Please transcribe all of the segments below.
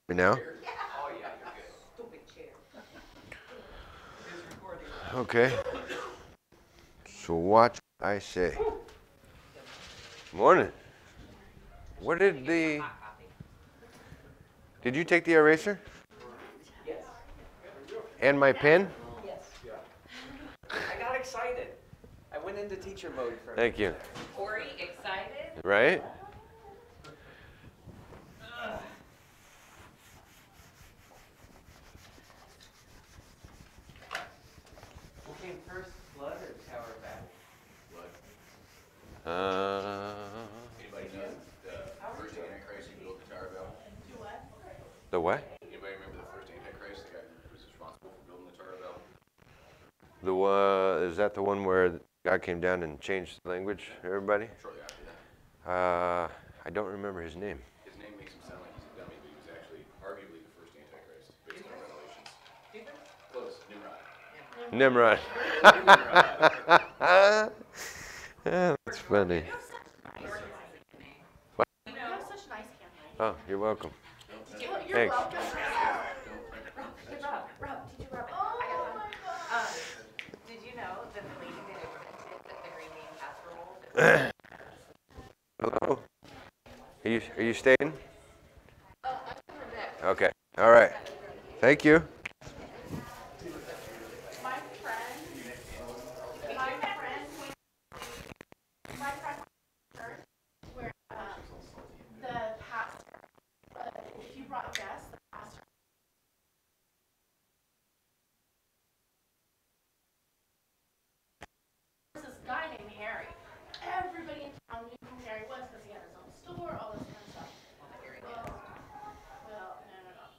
Me now? Oh, yeah, you're good. Stupid chair. Okay. So watch what I say. Morning. What did the... Did you take the eraser? Yes. And my pen? Yes. I got excited. I went into teacher mode for a Thank you. minute there. Corey, excited? Right? Who came first, Blood or Tower of Babel? Blood. Anybody know the first Antichrist who built the Tower of Babel? The what? Anybody remember the first Antichrist, the guy who was responsible for building the Tower of Babel? Is that the one where God came down and changed the language, everybody? Shortly after that. I don't remember his name. His name makes him sound like he's a dummy, but he was actually arguably the first Antichrist, based on Revelations. Close, Nimrod. Nimrod. That's funny. What? You have such nice handwriting. Oh, you're welcome. You're Thanks. welcome. Rob, did you rub it? Oh I got my one. gosh. Did you know that the lady that invented that the green bean casserole? Hello? Are you staying? I'm for that. Okay. All right. Thank you. My friend went to church where the pastor, if you brought guests, the pastor. There's this guy named Harry. Everybody in town knew who Harry was because he had his own store, all this kind of stuff. Well, no.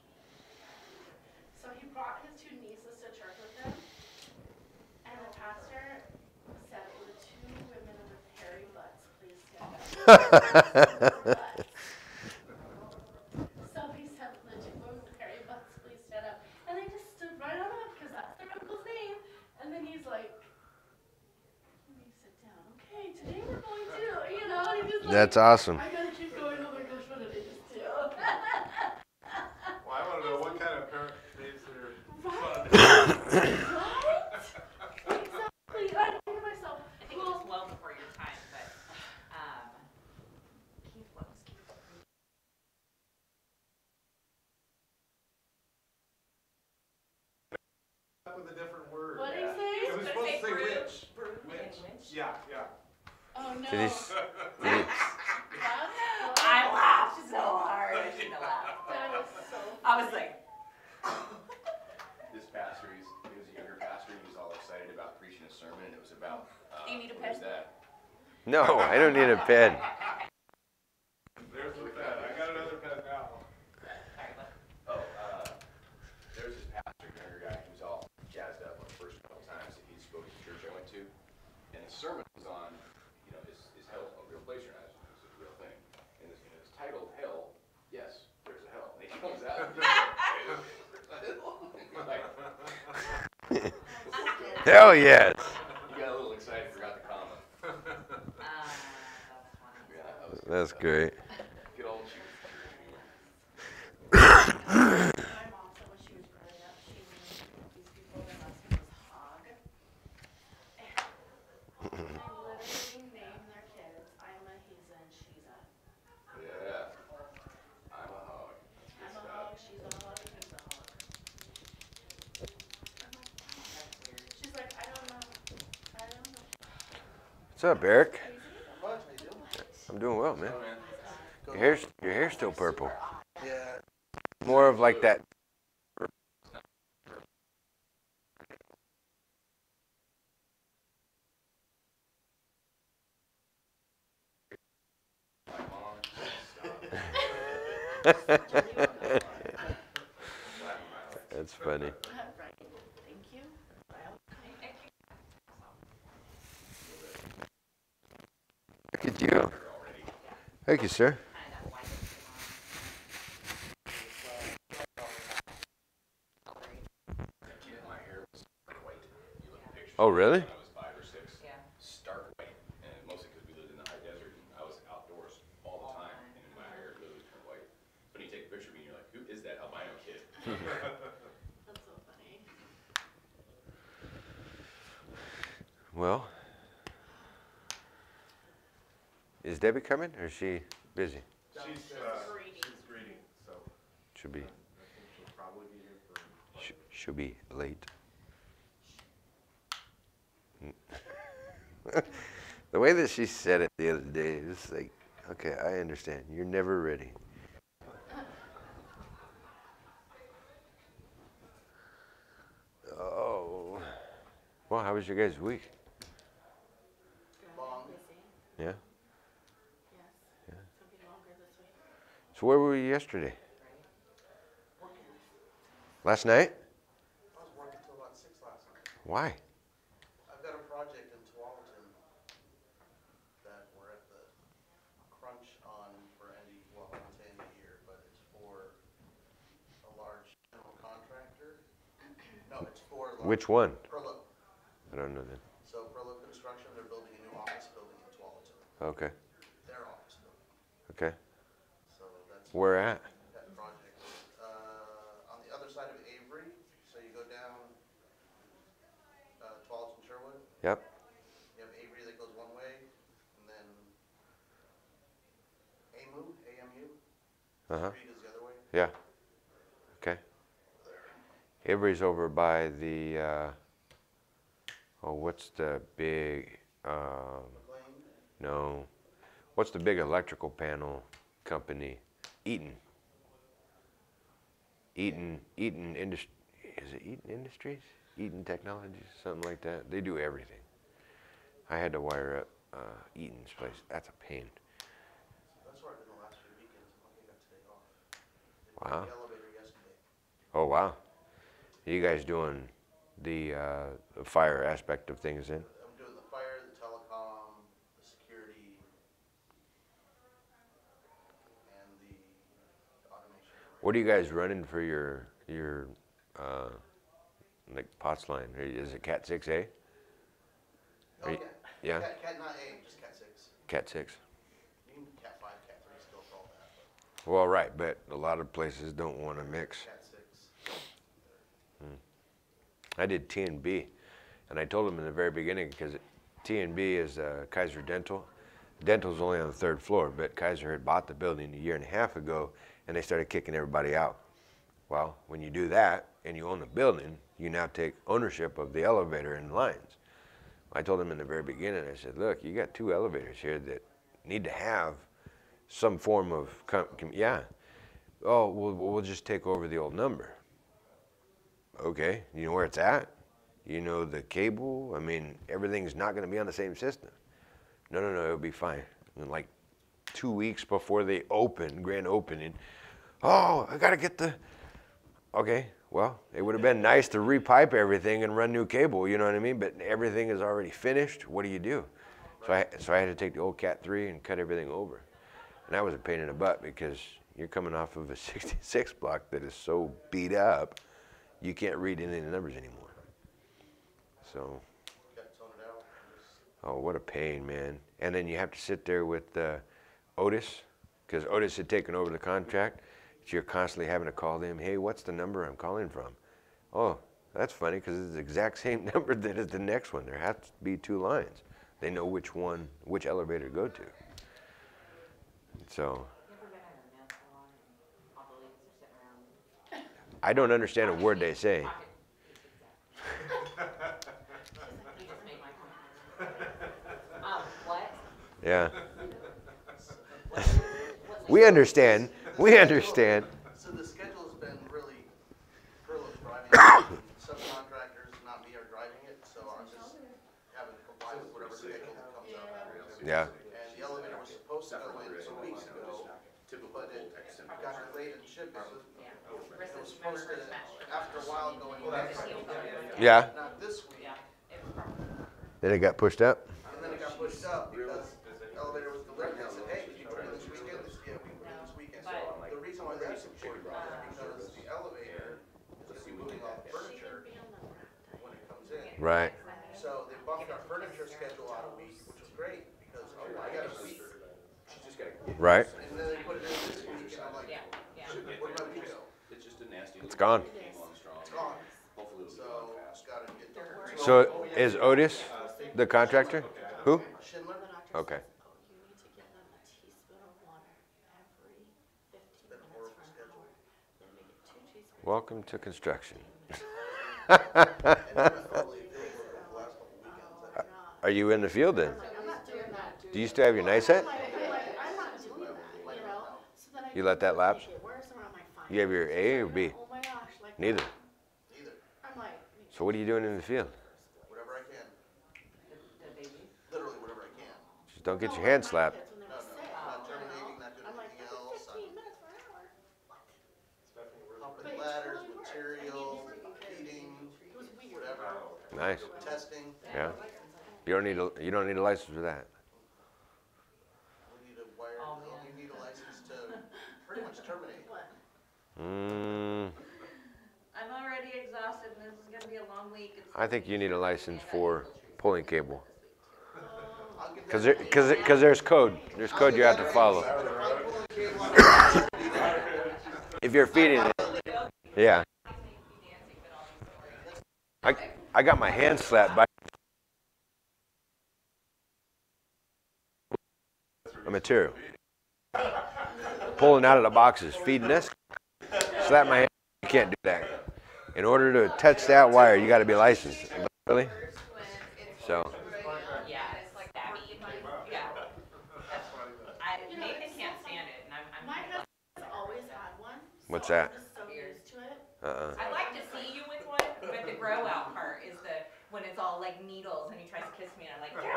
So he brought his two nieces to church with him, and the pastor said, "Will the two women with hairy butts please stand up?" So he said, "Will the two women with hairy butts please stand up?" And they just stood right on up because that's their uncle's name. And then he's like, "Can we sit down? Okay, today we're going to, and he's like, That's awesome. I gotta keep going. Oh my gosh, what did I just do?" Well, I want to know what kind of parent raised their son. Right? Exactly. I think to myself, I think it was well before your time, but Keith, what was Keith? With a different word. what did he It say? was supposed to say Brute. witch. Winch. Yeah. Oh no. Did he? I laughed so hard. I shouldn't have laughed. That is so I was like, This pastor, he was a younger pastor, and he was all excited about preaching a sermon, and it was about, Do you need a what was pen? that? No, I don't need a pen. There's the pen. I got another pen now. sorry, what? Oh, there was this pastor, younger guy, who was all jazzed up on the first couple times that he spoke at the church I went to, and his sermon was on, is hell a real place or not? Is it a real thing? And it's titled Hell. Yes, there's a hell. And he comes out. Hell yes. He got a little excited, forgot the comma. That's funny. Yeah, that was That's great. good old shoot. My mom said when she was growing up, she knew these people, their last name was Hogg. And they literally named their kids Ima, Hiza, and Shiza. Yeah. I'm a hog. I'm a hog, she's a hog, and he's a hog. She's like, I don't know. What's up, Eric? How much? How you doing? I'm doing well, man. Oh, man. Your hair's still purple. Yeah. More of like that. That's funny. Right. Thank you. Look at you. Thank you, sir. My hair was white. You look at the picture. Oh, really? When I was 5 or 6. Yeah. Stark white. And mostly because we lived in the high desert and I was outdoors all the time. And my hair literally turned white. When you take a picture of me and you're like, who is that? Well, is Debbie coming or is she busy? She's greeting, so Should be. I think she'll probably be here for. She'll be late. The way that she said it the other day, it's like, okay, I understand. You're never ready. Oh. Well, how was your guys' week? Long. Yeah? Yes. It's gonna be longer this week. So where were you yesterday? Last night? I was working till about 6 last night. Why? I've got a project in Tualatin that we're at the crunch on for Andy, well, until end of the year, but it's for a large general contractor. No, it's for large. Which one? Perlo. I don't know that. So Perlo Construction, they're building a new office building in Tualatin, Okay. their office building. Okay. So that's Where at? that project. On the other side of Avery, so you go down, Tualatin, Sherwood. Yep. You have Avery that goes one way, and then AMU, Uh-huh. Street is the other way. Yeah. Okay. Avery's over by the, what's the big, McLean, no. What's the big electrical panel company? Eaton. Eaton Industries. Is it Eaton Industries? Eaton Technologies, something like that. They do everything. I had to wire up Eaton's place. That's a pain. that's where I've been the last few weekends, I'm lucky I got today off. They put Wow. the elevator yesterday. Oh, wow. You guys doing the fire aspect of things then? I'm doing the fire, the telecom, the security, and the automation. What are you guys running for your like POTS line? Is it Cat 6A? Oh, Are you- yeah. yeah? Cat, not A, just Cat 6. Cat 6. You can Cat 5, Cat 3 still for all that, but Well, right, but a lot of places don't want to mix. Cat 6. I did T&B, and I told them in the very beginning because T&B is Kaiser Dental. Dental's only on the 3rd floor, but Kaiser had bought the building a year and a half ago, and they started kicking everybody out. Well, when you do that and you own the building, you now take ownership of the elevator and lines. I told them in the very beginning, I said, look, you got 2 elevators here that need to have some form of, yeah. Oh, we'll just take over the old number. Okay, you know where it's at? You know the cable? I mean, everything's not gonna be on the same system. No, it'll be fine. And like 2 weeks before they open, grand opening, oh, I gotta get the, okay, well, it would have been nice to repipe everything and run new cable, you know what I mean? But everything is already finished, what do you do? So I had to take the old Cat 3 and cut everything over. And that was a pain in the butt because you're coming off of a 66 block that is so beat up, you can't read any of the numbers anymore. So, Got to tone it out. oh, what a pain, man. And then you have to sit there with Otis, because Otis had taken over the contract. So you're constantly having to call them, hey, what's the number I'm calling from? Oh, that's funny, because it's the exact same number that is the next one. There has to be 2 lines. They know which elevator to go to. So, You ever been in a nail salon and all the ladies are sitting around? I don't understand a word they say. Pocket pizza. You just made my comment. What? Yeah. What's We understand. We understand. So the schedule's been really, Perlo's driving it, subcontractors, not me, are driving it, so I'm just having to comply with whatever schedule that comes out. Yeah. And the elevator was supposed to go in 2 weeks ago, but it got delayed and shipped. It was supposed to, after a while, go in next week. Yeah. Not this week, Yeah, it was probably. Then it got pushed up. and then it got pushed up because the elevator was delivered. They said, hey, can you put it this weekend? Yeah, we can put it this weekend. So the reason why that's important is because the elevator is gonna be moving all the furniture when it comes in. Right. So they bumped our furniture schedule out a week, which was great, because, oh, I got a week. Right. And then they put it in this week, and I'm like, Yeah, yeah. where'd my week go? It's just a nasty. It's gone. It's gone. Hopefully it'll be So, gone fast. gotta get. So is Otis? The contractor? Who? Schindler? The doctor Okay. says, oh, you need to give them a teaspoon of water every 15 Been a minutes horrible for an schedule. hour. Then make it 2 teaspoons. Welcome to construction. And I've been totally field work the last couple weekends. Are you in the field then? I'm not doing that. Do you still have your night set? I'm not doing that, you know? So then I You let that lapse? make it worse, and I'm like, fine. You have your A or B? Oh my gosh, like. Neither. Neither. I'm like, So what are you doing in the field? Whatever I can. Literally whatever I can. Just don't get your hand slapped. kids when they No, were no, sick, not terminating, not doing I'm like, anything this is else. 15 minutes for an hour. Pumping ladders, material, heating, It was weird. whatever, Nice. testing. Yeah. You don't need a license for that. We need a wire, you need a license to pretty much terminate. What? I'm already exhausted and this is gonna be a long week. I think you need a license for pulling cable. I'll get Cause that. cause there's code. There's code you have to follow. If you're feeding it. Yeah. I got my hand slapped by a material. Pulling out of the boxes, feeding this. Slap my hand. You can't do that. In order to touch that wire, you got to be licensed. Really? So. Yeah, it's like that. Yeah. Nathan can't stand it, and I'm. My husband's always had one. What's so that? I'm just so used to it. I'd like to see you with one, but the grow out part is when it's all like needles and he tries to kiss me and I'm like, get away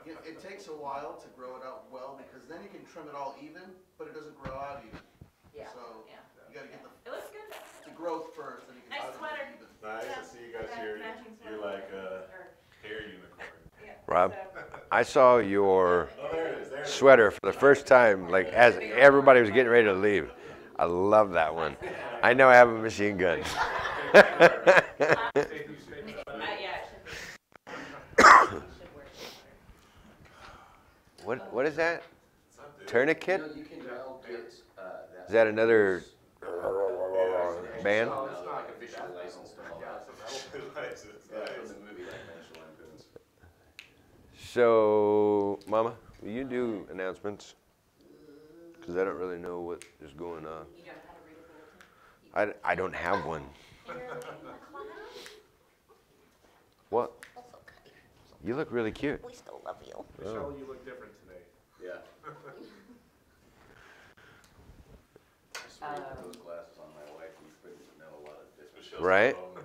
from me! It takes a while to grow it out well because then you can trim it all even, but it doesn't grow out even. Yeah, So yeah. you gotta get It looks good though. the growth first, then you can Nice trim sweater. it even. Nice to see you guys here. You're like a hair unicorn. Rob, I saw your Oh, there it is. There it is. sweater for the first time, like as everybody was getting ready to leave. I love that one. I know I have a machine gun. Yeah, it should be. What is that? Tourniquet? You can now get, Is that another band? no, it's not like officially licensed and all that. License, From nice. the movie like National Lampoon's. So, Mama, will you do announcements? Because I don't really know what is going on. You don't know how to read a bulletin? I don't have one. What? That's okay. You look really cute. We still love you. Michelle, you look different today. Yeah. I swear you put those glasses on my wife, we couldn't know a lot of difference. Michelle's Right? Oh,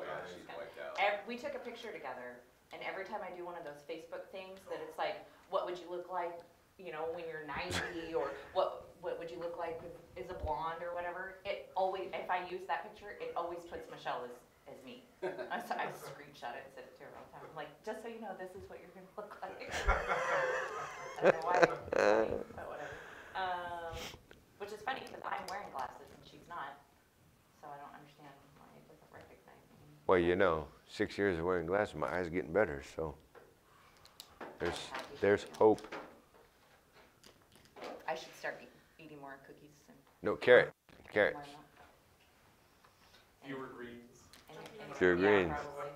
yeah, she's wiped out. We took a picture together, and every time I do one of those Facebook things that it's like, what would you look like, you know, when you're 90, or what would you look like as a blonde or whatever, it always, if I use that picture, it always puts Michelle as me. I screenshot it and sent it to her all the time. I'm like, just so you know, this is what you're gonna look like. I don't know why, it's funny, but whatever. Which is funny, because I'm wearing glasses and she's not, so I don't understand why it doesn't recognize me. Well, you know, 6 years of wearing glasses, my eyes are getting better, so there's hope. I should start eating more cookies and No, carrots. more milk. Fewer greens. Fewer greens. Probably.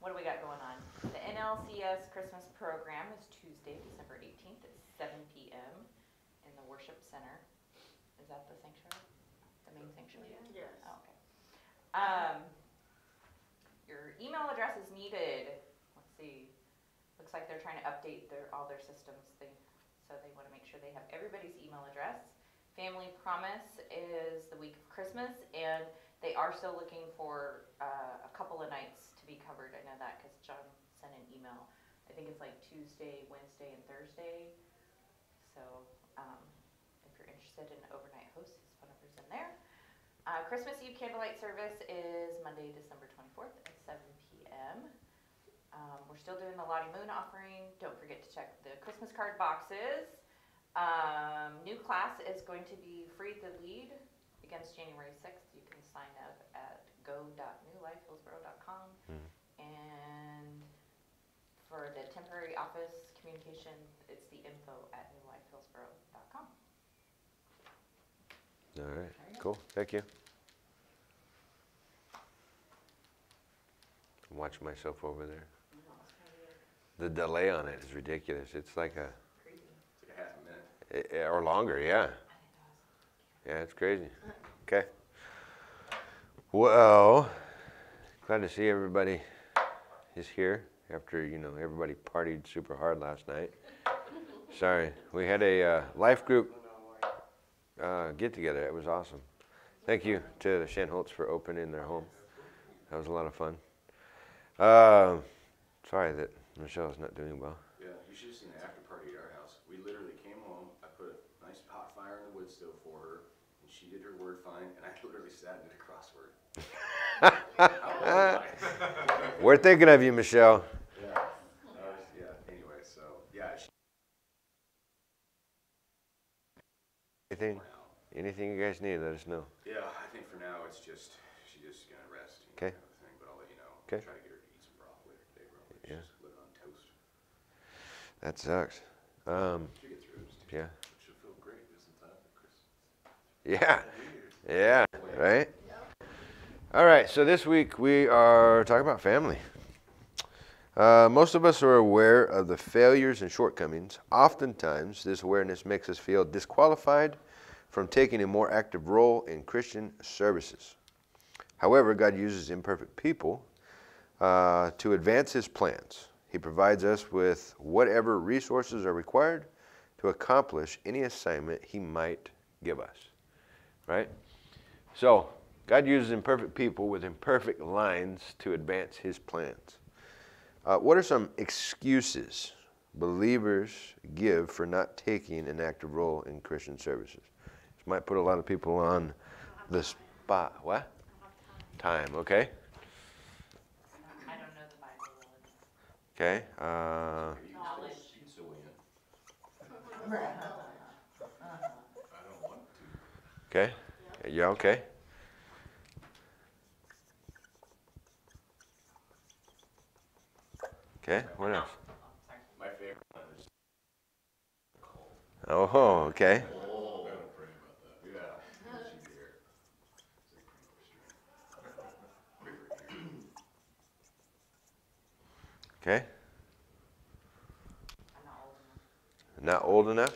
What do we got going on? The NLCS Christmas program is Tuesday, December 18th at 7 p.m. in the Worship Center. Is that the sanctuary? The main sanctuary? Yes. Oh, okay. Your email address is needed. Let's see. Looks like they're trying to update all their systems. So they want to make sure they have everybody's email address. Family Promise is the week of Christmas, and they are still looking for a couple of nights to be covered. I know that because John sent an email. I think it's like Tuesday, Wednesday, and Thursday. So if you're interested in an overnight host, his phone number's in there. Christmas Eve candlelight service is Monday, December 24th at 7 p.m. We're still doing the Lottie Moon offering. Don't forget to check the Christmas card boxes. New class is going to be Free the Lead against January 6th. You can sign up at go.newlifehillsboro.com. And for the temporary office communication, it's the info@newlifehillsboro.com. All right, cool, thank you. I'm watching myself over there. The delay on it is ridiculous. It's like a, It's like a half a minute. or longer, yeah. Yeah, it's crazy. Okay. Well, glad to see everybody is here after, everybody partied super hard last night. Sorry, we had a life group get together. It was awesome. Thank you to the Shanholtz for opening their home. That was a lot of fun. Sorry that Michelle's not doing well. Yeah, you should have seen the after party at our house. We literally came home, I put a nice hot fire in the wood stove for her, and she did her word fine, and I literally sat and did a crossword. How old am I? We're thinking of you, Michelle. Anyway, so, yeah. Anything you guys need, let us know. Yeah, I think for now it's just, she's just gonna rest. Okay. Kind of thing, but I'll let you know. Okay. Try to get her to eat some broth later today, bro. Yeah. Just live on toast. That sucks. She'll get through it. Yeah. She'll feel great just in time for Christmas. Yeah. Yeah. Right? All right. So this week we are talking about family. Most of us are aware of the failures and shortcomings. Oftentimes, this awareness makes us feel disqualified from taking a more active role in Christian services. However, God uses imperfect people to advance His plans. He provides us with whatever resources are required to accomplish any assignment He might give us. Right? So, God uses imperfect people with imperfect lines to advance His plans. What are some excuses believers give for not taking an active role in Christian services? This might put a lot of people on the spot. What? Time, okay. I don't know the Bible well enough. Okay. Knowledge. You can still win. I don't want to. Okay. Yeah, okay. Okay, what else? My favorite one is Oh, okay. yeah. She'd be here. Okay. I'm not old enough.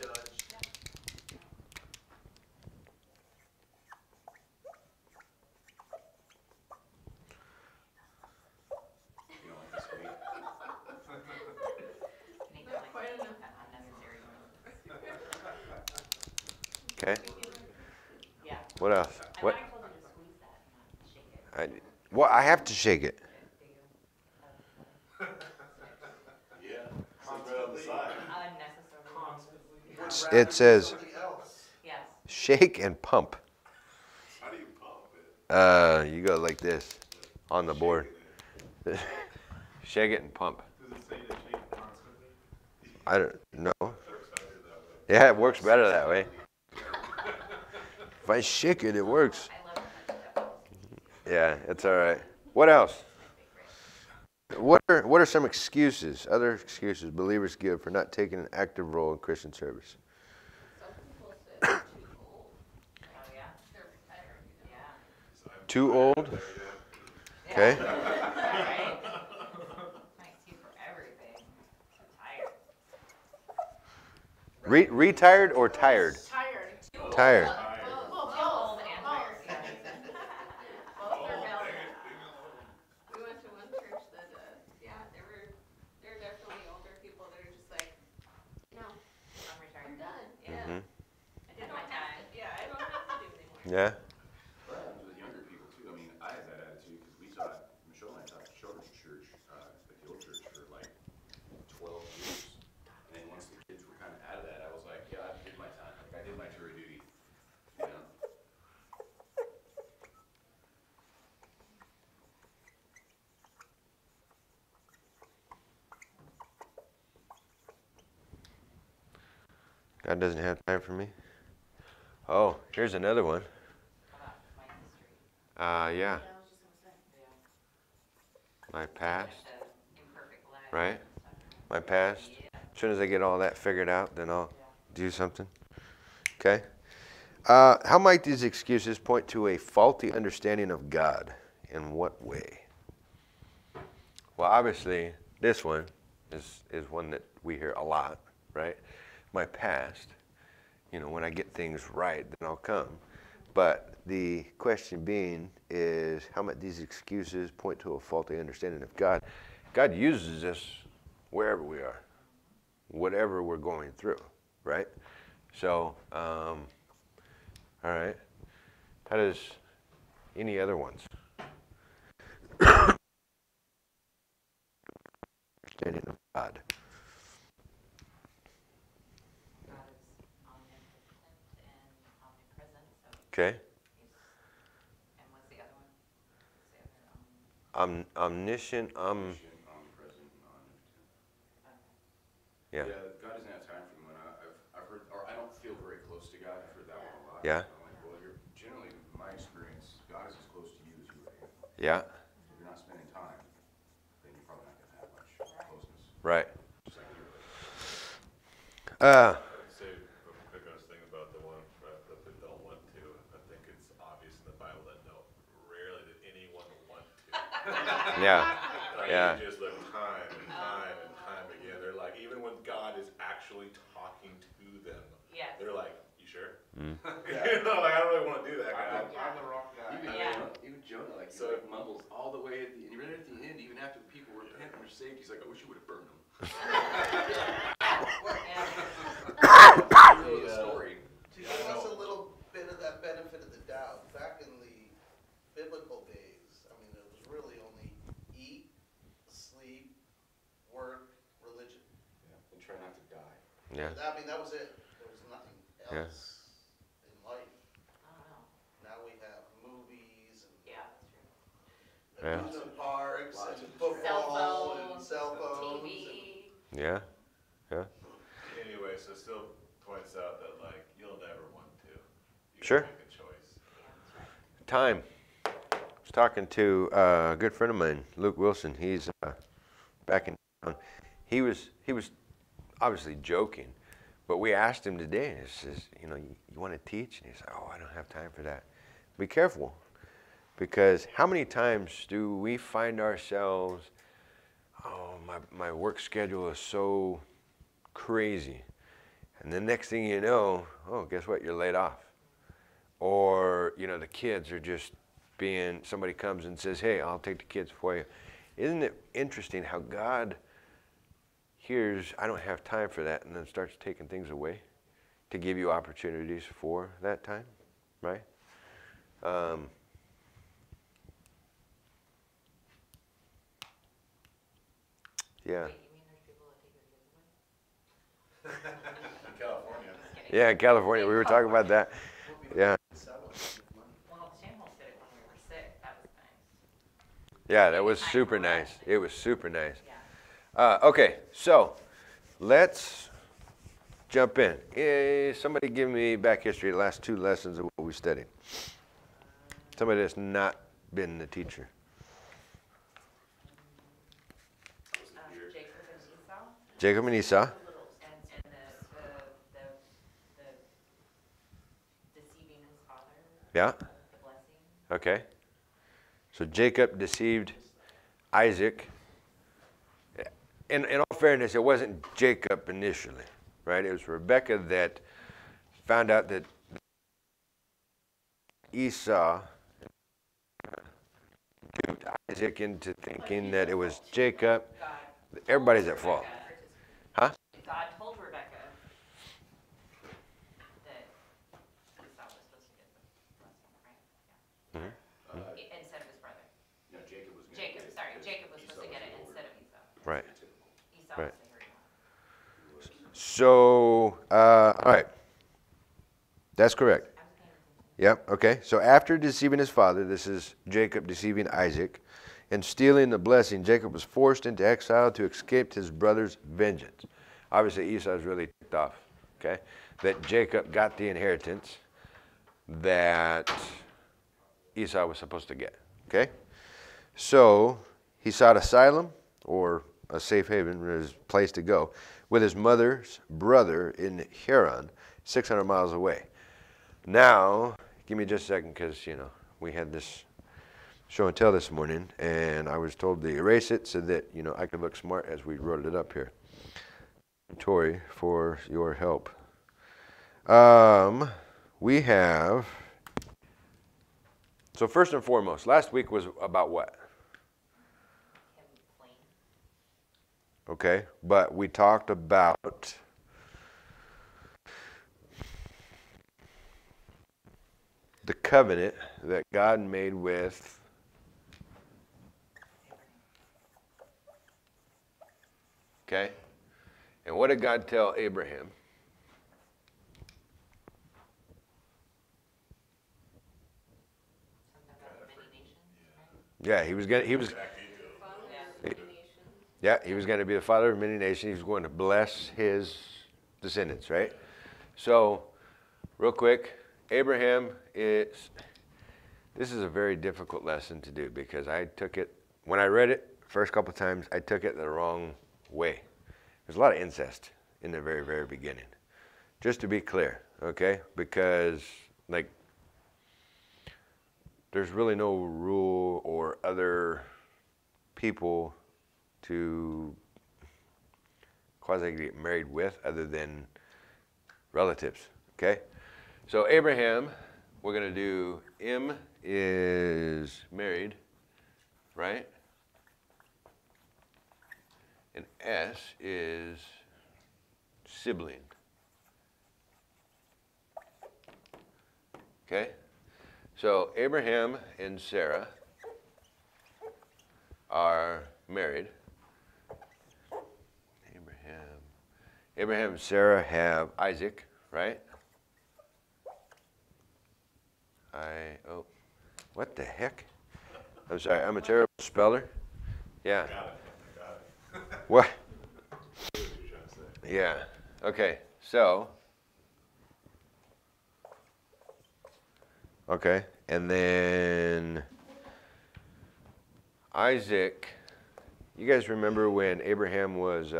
Not old enough? You know, like this week. Make it like an unnecessary one. Okay. Yeah. What else? I What? thought I told you to squeeze that and not shake it. I have to shake it. Yeah. Right on the side. Unnecessary. It says Somebody else. Yes. shake and pump. How do you pump it? You go like this on the board. Shake it and pump. Does it say to shake constantly? I don't know. Yeah, it works better that way. If I shake it, it works. I love that. Yeah, it's all right. What else? What are some excuses, other excuses believers give for not taking an active role in Christian service? Some people say they're too old. Oh, yeah? They're retired, you know. Yeah. Too old? Okay. Right? My excuse for everything. I'm tired. Retired or tired? Tired. Tired. Well, Old both. and Both. tired. Both are valid. We went to one church that, they're definitely older people that are just like, no, I'm I'm retired. done. Yeah. Mhm. I did my time. Yeah, I don't have to do anymore. Yeah. What happens with younger people too? I mean, I had that attitude because we taught, Michelle and I taught children's church at the old church for like 12 years. And then once the kids were kind of out of that, I was like, yeah, I did my time. Like I did my jury duty. You know? God doesn't have time for me. Oh, here's another one. How about my history? Yeah. I was just gonna say. Yeah. My past, The imperfect life. right? and stuff. My past. Yeah. As soon as I get all that figured out, then I'll do something. Okay. How might these excuses point to a faulty understanding of God? In what way? Well, obviously, this one is one that we hear a lot, right? My past, when I get things right, then I'll come. But the question being is how much these excuses point to a faulty understanding of God. God uses us wherever we are, whatever we're going through, right? So, all right. How does any other ones? Understanding of God. God is omnipotent and omnipresent. So Okay. and what's the other one? What's the other, Omniscient. Omniscient, omnipresent, and omnipotent. Yeah. Yeah, God doesn't have time for me when I've heard, or I don't feel very close to God. I've heard that one a lot. Yeah. I'm like, well, you're generally, in my experience, God is as close to you as you are to Him. Yeah. If you're not spending time, then you're probably not going to have much closeness. Right. Just like everybody. I'd say a quick honest thing about the one that they don't want to. I think it's obvious in the Bible that rarely did anyone want to. Yeah. Like, Yeah. You just look time and time and time again. They're like, even when God is actually talking to them, Yes. they're like, "You sure?" Mm. Like, I don't really want to do that. I'm the wrong guy. Even Jonah, like, So- he mumbles all the way at the end. Right at the end, even after the people repent and are saved, he's like, I wish you would have burned them. Yeah. The story. To give us a little bit of that benefit of the doubt, back in the biblical days, I mean, it was really only eat, sleep, work, religion. And try not to die. Yeah. I mean, that was it. There was nothing Yeah. else in life. I don't know. Now we have movies and Yeah, that's true. Yeah. amusement parks Lots and of football and phones, cell phones. TV. Yeah. Yeah. Anyway, so it still points out that like you'll never want to. You Sure. Make a choice. Time. I was talking to a good friend of mine, Luke Wilson. He's back in town. He was obviously joking, but we asked him today. He says, you want to teach? And he's like, oh, I don't have time for that. Be careful, because how many times do we find ourselves, oh, my work schedule is so crazy, and the next thing you know, oh, guess what? You're laid off. Or, the kids are just somebody comes and says, hey, I'll take the kids for you. Isn't it interesting how God hears, I don't have time for that, and then starts taking things away to give you opportunities for that time, right? Yeah. Wait, you mean there's people that take your kids away? In California. Just kidding. Yeah, in California, we were talking about that. Yeah. Well, Shambles did it when we were sick. That was nice. Yeah, that was super nice. It was super nice. Yeah. Okay, so let's jump in. Somebody give me back history, the last 2 lessons of what we studied. Somebody that's not been the teacher. Jacob and Esau. Jacob and Esau. And the deceiving his father. Yeah. The blessing. Okay. So Jacob deceived Isaac. In all fairness, it wasn't Jacob initially, right? It was Rebekah that found out that Esau duped Isaac into thinking that it was Jacob. God Everybody's told at fault. Rebekah- Huh? God told Rebecca that Esau was supposed to get the blessing, right? Yeah. Instead of his brother. No, Jacob was gonna Jacob, get it sorry, because Jacob was Esau supposed to get it the older. instead of Esau. Right. Esau Right. was the hairy one. So, all right. That's correct. I was paying attention. Yep, okay. So after deceiving his father, this is Jacob deceiving Isaac, and stealing the blessing, Jacob was forced into exile to escape his brother's vengeance. Obviously, Esau is really ticked off, okay, that Jacob got the inheritance that Esau was supposed to get, okay? So he sought asylum, or a safe haven, his place to go, with his mother's brother in Haran, 600 miles away. Now, give me just a second, because, we had this show and tell this morning, and I was told to erase it so that, you know, I could look smart as we wrote it up here. Tori, for your help. We have, so first and foremost, last week was about what? Okay, but we talked about the covenant that God made with okay? And what did God tell Abraham? Yeah, he was gonna he was yeah, he was going to be the father of many nations. He was going to bless his descendants, right? So, real quick, Abraham is, this is a very difficult lesson to do because I took it, when I read it, first couple of times, I took it the wrong way. There's a lot of incest in the very, very beginning. Just to be clear, okay? Because, like, there's really no rule or other people to quasi get married with other than relatives, okay? So Abraham, we're going to do M is married, right? And S is sibling. Okay? So Abraham and Sarah are married. Abraham and Sarah have Isaac, right? What the heck? I'm sorry, I'm a terrible speller. Yeah. Got it. What? What are you trying to say? Yeah. Okay. So. Okay. And then Isaac. You guys remember when Abraham was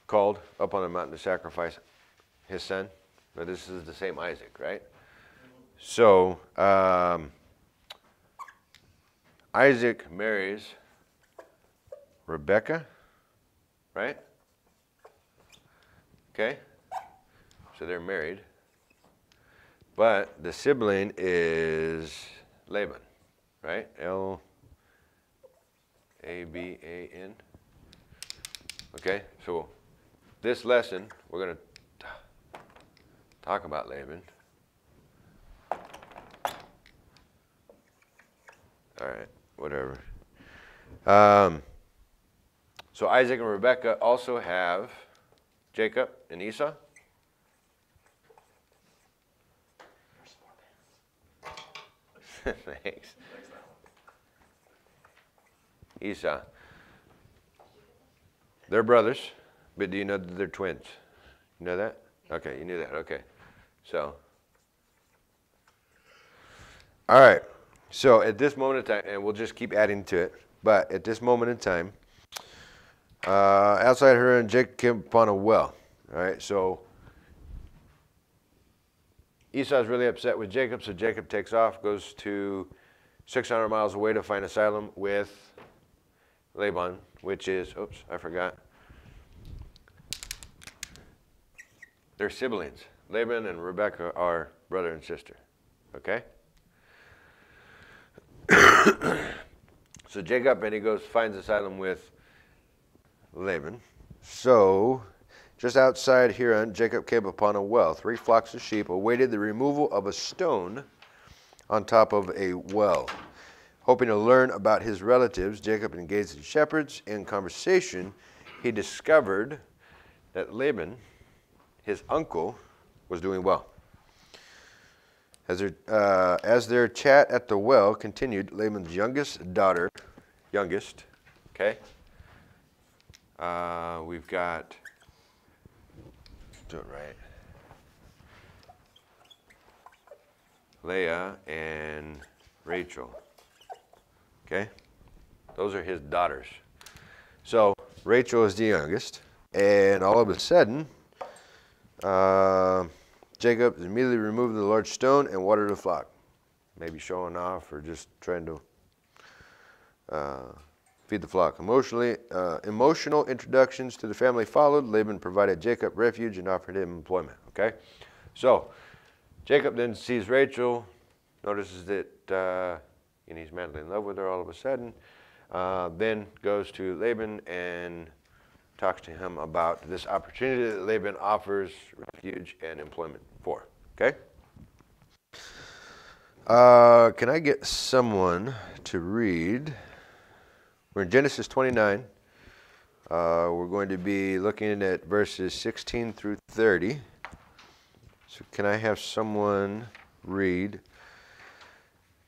called up on the mountain to sacrifice his son? But this is the same Isaac, right? So Isaac marries Rebecca, right? Okay, so they're married. But the sibling is Laban, right? L-A-B-A-N. Okay, so this lesson, we're going to talk about Laban. All right, whatever. So Isaac and Rebekah also have Jacob and Esau. Thanks. Esau. They're brothers, but do you know that they're twins? You know that? Okay, you knew that. Okay. So, all right. So at this moment in time, and we'll just keep adding to it, but at this moment in time, outside her and Jacob came upon a well. All right, so Esau's really upset with Jacob, so Jacob takes off, goes to 600 miles away to find asylum with Laban, which is, oops, I forgot. They're siblings. Laban and Rebekah are brother and sister, okay? So Jacob, and he goes, finds asylum with Laban. So, just outside Haran, Jacob came upon a well. 3 flocks of sheep awaited the removal of a stone on top of a well. Hoping to learn about his relatives, Jacob engaged the shepherds. In conversation, he discovered that Laban, his uncle, was doing well. As their chat at the well continued, Laban's youngest, okay? We've got, do it right, Leah and Rachel, okay? Those are his daughters. So Rachel is the youngest, and all of a sudden, Jacob immediately removed the large stone and watered the flock. maybe showing off or just trying to feed the flock. Emotional introductions to the family followed. Laban provided Jacob refuge and offered him employment. Okay, so Jacob then sees Rachel, notices that he's madly in love with her all of a sudden. Then goes to Laban and talks to him about this opportunity that Laban offers refuge and employment for. Okay? Can I get someone to read? We're in Genesis 29. We're going to be looking at verses 16 through 30. So can I have someone read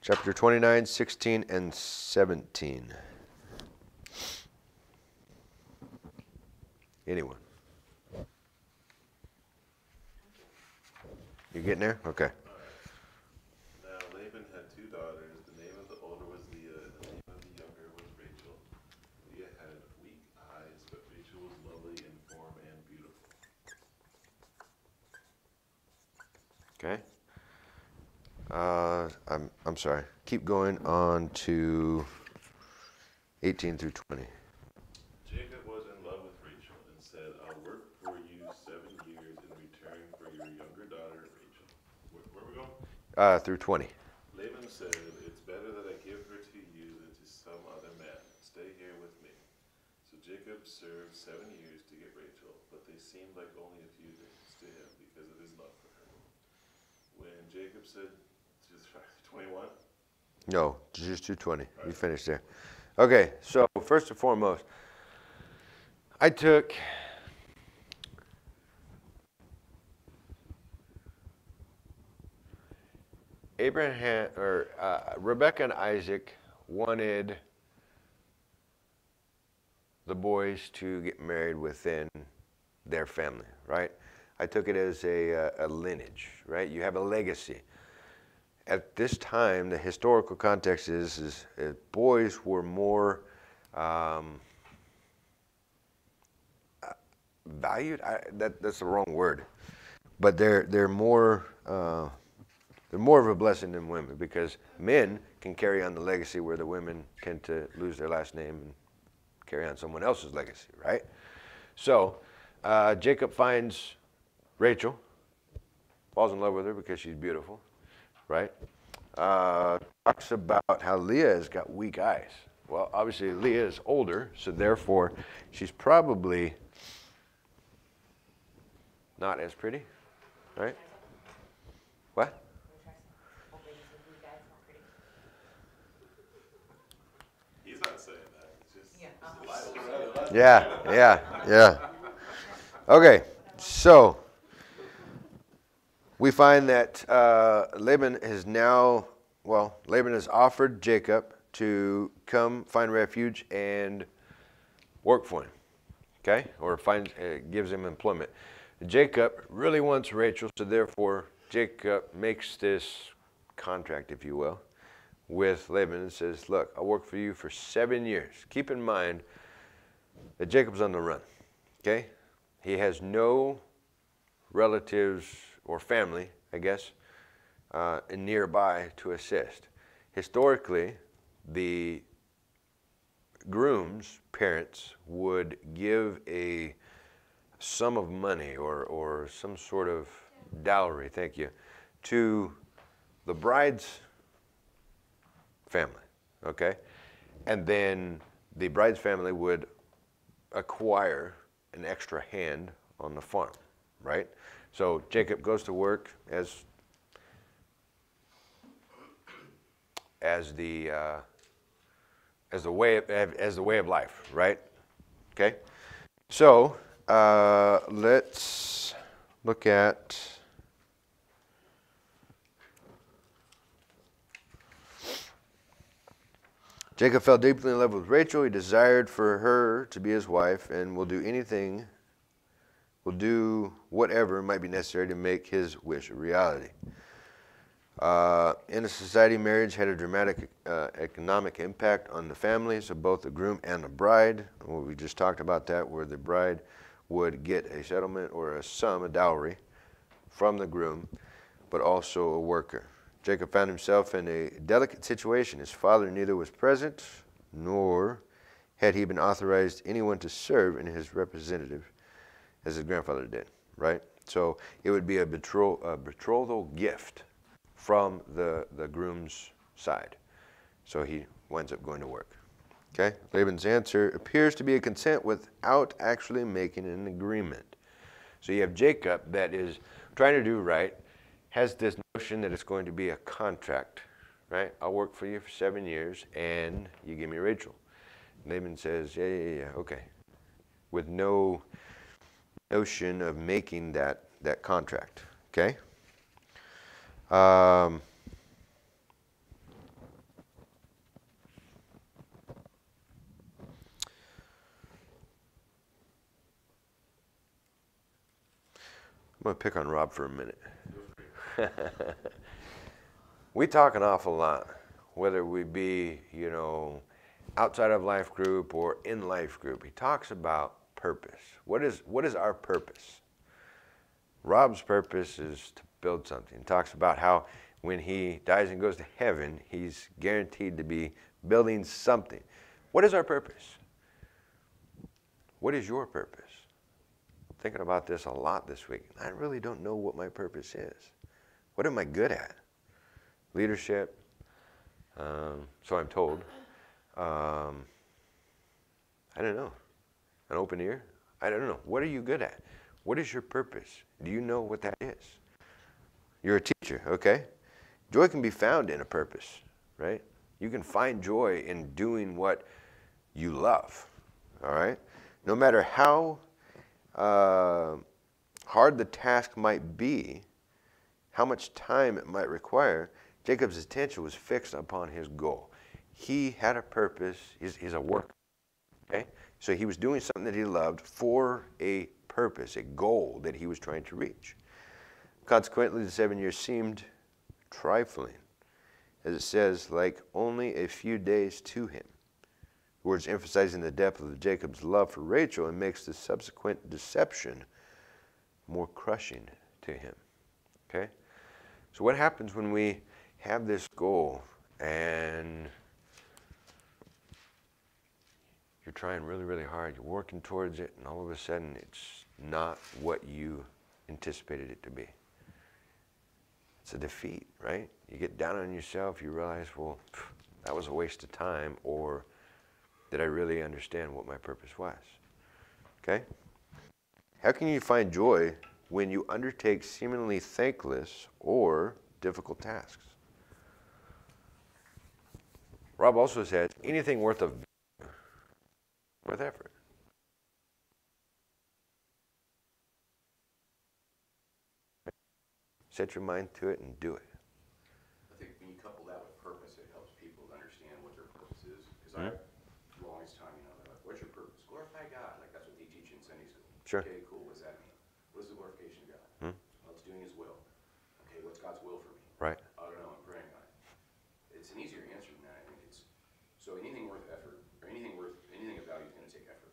chapter 29, 16, and 17? Anyone? You getting there? Okay. Now Laban had two daughters. The name of the older was Leah, and the name of the younger was Rachel. Leah had weak eyes, but Rachel was lovely in form and beautiful. Okay. I'm sorry. Keep going on to 18 through 20. Jacob was in love with Rachel and said, "I'll work for you 7 years in return for your younger daughter Rachel." Where we going? Through 20. Laban said, "It's better that I give her to you than to some other man. Stay here with me." So Jacob served 7 years to get Rachel, but they seemed like only a few days to him because of his love for her. When Jacob said, 21? No, just 220. You finished there. Okay, so first and foremost, I took Rebecca and Isaac wanted the boys to get married within their family, right? I took it as a lineage, right? You have a legacy. At this time, the historical context is boys were more valued. That's the wrong word, but they're more of a blessing than women, because men can carry on the legacy where the women tend to lose their last name and carry on someone else's legacy, right? So Jacob finds Rachel, falls in love with her because she's beautiful. Right? Talks about how Leah has got weak eyes. Well, obviously Leah is older, so therefore she's probably not as pretty, right? What? He's not saying that. It's just Yeah. Okay, so we find that Laban has offered Jacob to come find refuge and work for him, okay, or gives him employment. Jacob really wants Rachel, so therefore Jacob makes this contract, if you will, with Laban and says, "Look, I'll work for you for 7 years." Keep in mind that Jacob's on the run, okay? He has no relatives or family, I guess, nearby to assist. Historically, the groom's parents would give a sum of money or some sort of dowry, thank you, to the bride's family, okay? And then the bride's family would acquire an extra hand on the farm, right? So Jacob goes to work as the way of life, right? Okay. So let's look at Jacob fell deeply in love with Rachel. He desired for her to be his wife, and will do whatever might be necessary to make his wish a reality. In a society, marriage had a dramatic economic impact on the families of both the groom and the bride. Well, we just talked about that, where the bride would get a settlement or a dowry from the groom, but also a worker. Jacob found himself in a delicate situation. His father neither was present, nor had he been authorized anyone to serve in his representative as his grandfather did, right? So it would be a betrothal gift from the groom's side. So he winds up going to work. Okay? Laban's answer appears to be a consent without actually making an agreement. So you have Jacob that is trying to do right, has this notion that it's going to be a contract, right? I'll work for you for 7 years and you give me Rachel. Laban says, yeah, okay. With no notion of making that contract, okay? I'm going to pick on Rob for a minute. We talk an awful lot, whether we be, outside of life group or in life group. He talks about purpose. What is our purpose? Rob's purpose is to build something. He talks about how when he dies and goes to heaven, he's guaranteed to be building something. What is our purpose? What is your purpose? Thinking about this a lot this week. I really don't know what my purpose is. What am I good at? Leadership. So I'm told. I don't know. An open ear? I don't know. What are you good at? What is your purpose? Do you know what that is? You're a teacher, okay? Joy can be found in a purpose, right? You can find joy in doing what you love, all right? No matter how hard the task might be, how much time it might require, Jacob's attention was fixed upon his goal. He had a purpose. He's a worker, okay? So he was doing something that he loved for a purpose, a goal that he was trying to reach. Consequently, the 7 years seemed trifling, as it says, like only a few days to him. Words emphasizing the depth of Jacob's love for Rachel and makes the subsequent deception more crushing to him. Okay? So what happens when we have this goal and you're trying really, really hard, you're working towards it, and all of a sudden it's not what you anticipated it to be? It's a defeat, right? You get down on yourself, you realize, well, that was a waste of time, or did I really understand what my purpose was? Okay? How can you find joy when you undertake seemingly thankless or difficult tasks? Rob also says, anything worth effort. Set your mind to it and do it. I think when you couple that with purpose, it helps people understand what their purpose is. Because I, longest time, they're like, what's your purpose? Glorify God. Like that's what they teach in Sunday school. Sure. Okay, cool. What does that mean? What is the glorification of God? Well, it's doing His will. Okay, what's God's will for me? Right. I don't know. I'm praying on it. It's an easier answer than that. I think it's so anything worth effort or anything of value is going to take effort.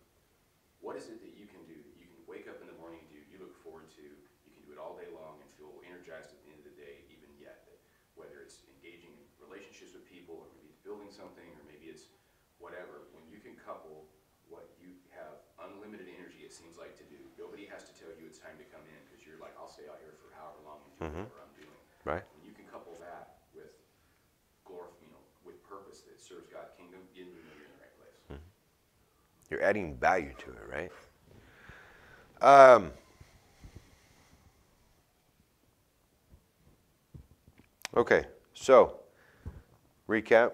What is it that you can do that you can wake up in the morning and do? You look forward to. You can do it all day long and feel energized at the end of the day, even yet. Whether it's engaging in relationships with people, or maybe it's building something, or maybe it's whatever. When you can couple what you have unlimited energy, it seems like, to do. Nobody has to tell you it's time to come in because you're like, I'll stay out here for however long and do whatever I'm doing. Right. When you can couple that with with purpose that serves God's kingdom, you know you're in the right place. You're adding value to it, right? Okay, so recap.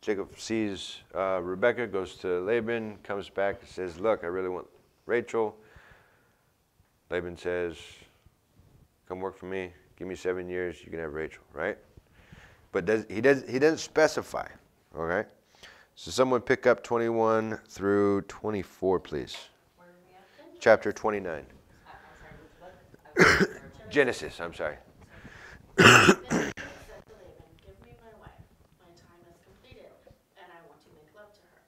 Jacob sees Rebekah, goes to Laban, comes back, says, look, I really want Rachel. Laban says, come work for me, give me 7 years, you can have Rachel, right? But he doesn't specify, okay? So someone pick up 21 through 24, please. Where are we at? Chapter 29. I'm sorry, which book? Genesis, I'm sorry. Then Jacob said to Laban, give me my wife. My time is completed, and I want to make love to her.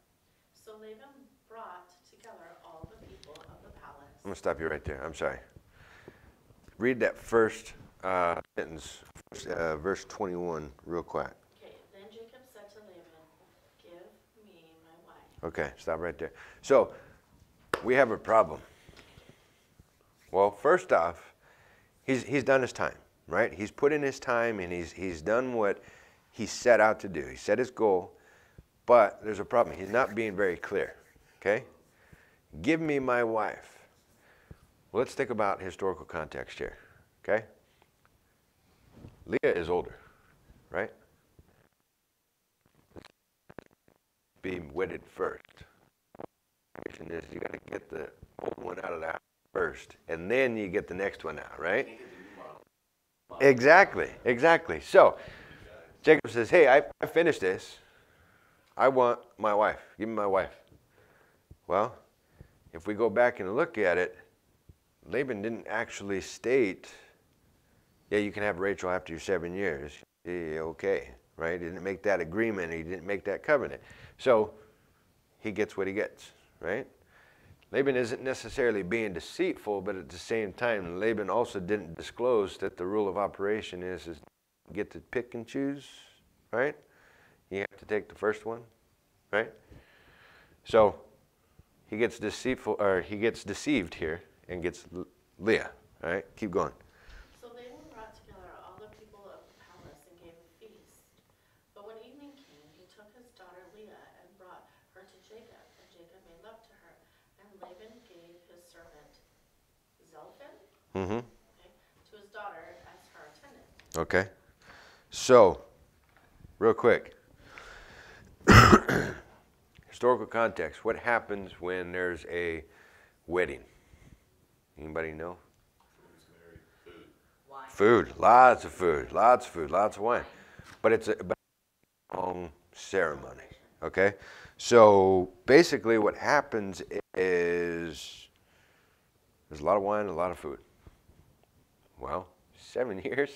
So Laban brought together all the people of the palace. I'm going to stop you right there. I'm sorry. Read that first sentence, verse 21, real quick. Okay, then Jacob said to Laban, give me my wife. Okay, stop right there. So, we have a problem. Well, first off, he's done his time, right? He's put in his time and he's done what he set out to do. He set his goal, but there's a problem. He's not being very clear, okay? Give me my wife. Well, let's think about historical context here, okay? Leah is older, right? Be wedded first. Is you got to get the old one out of the house first, and then you get the next one out, right? Exactly, exactly. So Jacob says, hey, I finished this. I want my wife. Give me my wife. Well, if we go back and look at it, Laban didn't actually state, yeah, you can have Rachel after your 7 years. Yeah, okay, right? He didn't make that agreement. He didn't make that covenant. So he gets what he gets, right? Laban isn't necessarily being deceitful, but at the same time, Laban also didn't disclose that the rule of operation is you get to pick and choose, right? You have to take the first one, right? So he gets deceitful, or he gets deceived here and gets Leah, all right? Keep going. So Laban brought together all the people of the palace and gave a feast. But when evening came, he took his daughter Leah and brought her to Jacob, and Jacob made love to her. And Laban gave his servant Zelphan, to his daughter as her attendant. Okay. So, real quick. Historical context. What happens when there's a wedding? Anybody know? Food. Lots of food. Lots of food. Lots of wine. But it's a long ceremony. Okay? So, basically what happens is there's a lot of wine and a lot of food. Well, 7 years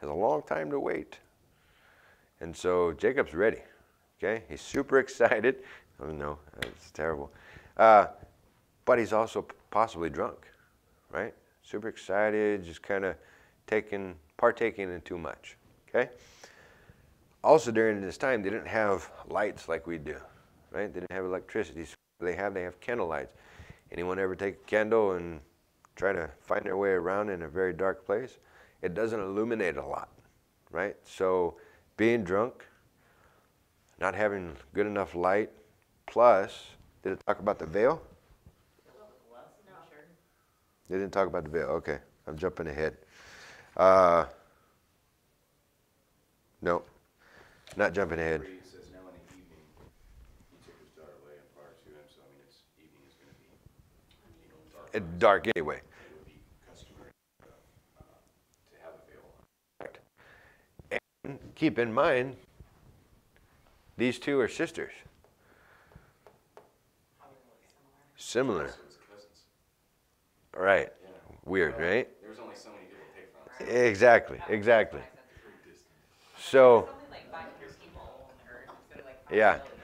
is a long time to wait. And so Jacob's ready. Okay? He's super excited. Oh no, that's terrible. But he's also possibly drunk, right? Super excited, just kind of partaking in too much. Okay? Also during this time, they didn't have lights like we do, right? They didn't have electricity. So they have candle lights. Anyone ever take a candle and try to find their way around in a very dark place? It doesn't illuminate a lot, right? So being drunk, not having good enough light, plus, did it talk about the veil? No. They didn't talk about the veil. Okay, I'm jumping ahead. No, not jumping ahead. It says now in the evening, he took his daughter Leah and brought her to him. So I mean, it's evening is going to be, dark. It's dark anyway. It would be customary to have a veil on. Right. And keep in mind, these two are sisters. Similar. So it's cousins. Right. Yeah. Weird, right? There's only so many people to pick from. Exactly, exactly. So, Something like 500 people or instead of like yeah. 5 million.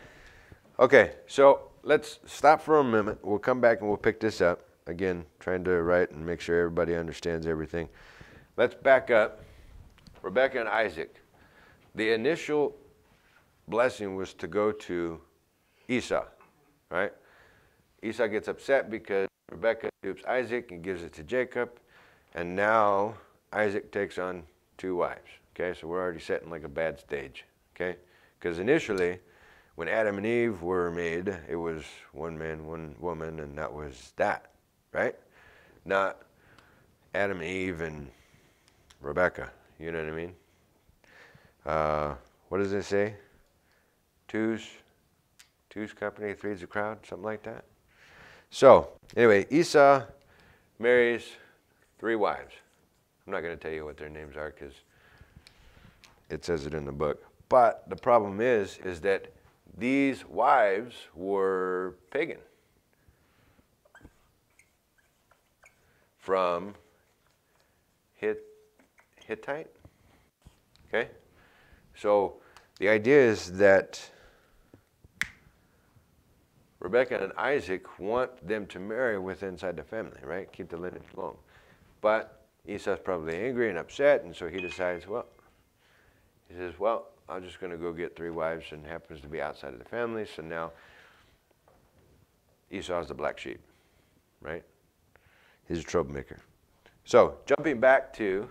Okay, so let's stop for a minute. We'll come back and we'll pick this up. Again, trying to write and make sure everybody understands everything. Let's back up. Rebecca and Isaac. The initial blessing was to go to Esau, right? Esau gets upset because Rebecca dupes Isaac and gives it to Jacob. And now Isaac takes on 2 wives. Okay, so we're already setting like a bad stage. Okay, because initially, when Adam and Eve were made, it was one man, one woman, and that was that, right? Not Adam and Eve and Rebecca. You know what I mean? What does it say? Two's company, three's a crowd, something like that. So, anyway, Esau marries 3 wives. I'm not going to tell you what their names are because it says it in the book. But the problem is that these wives were pagan. From Hittite. Okay? So the idea is that Rebecca and Isaac want them to marry inside the family, right? Keep the lineage long. But Esau's probably angry and upset, and so he decides, well, he says, well, I'm just going to go get 3 wives, and happens to be outside of the family, so now Esau's the black sheep, right? He's a troublemaker. So, jumping back to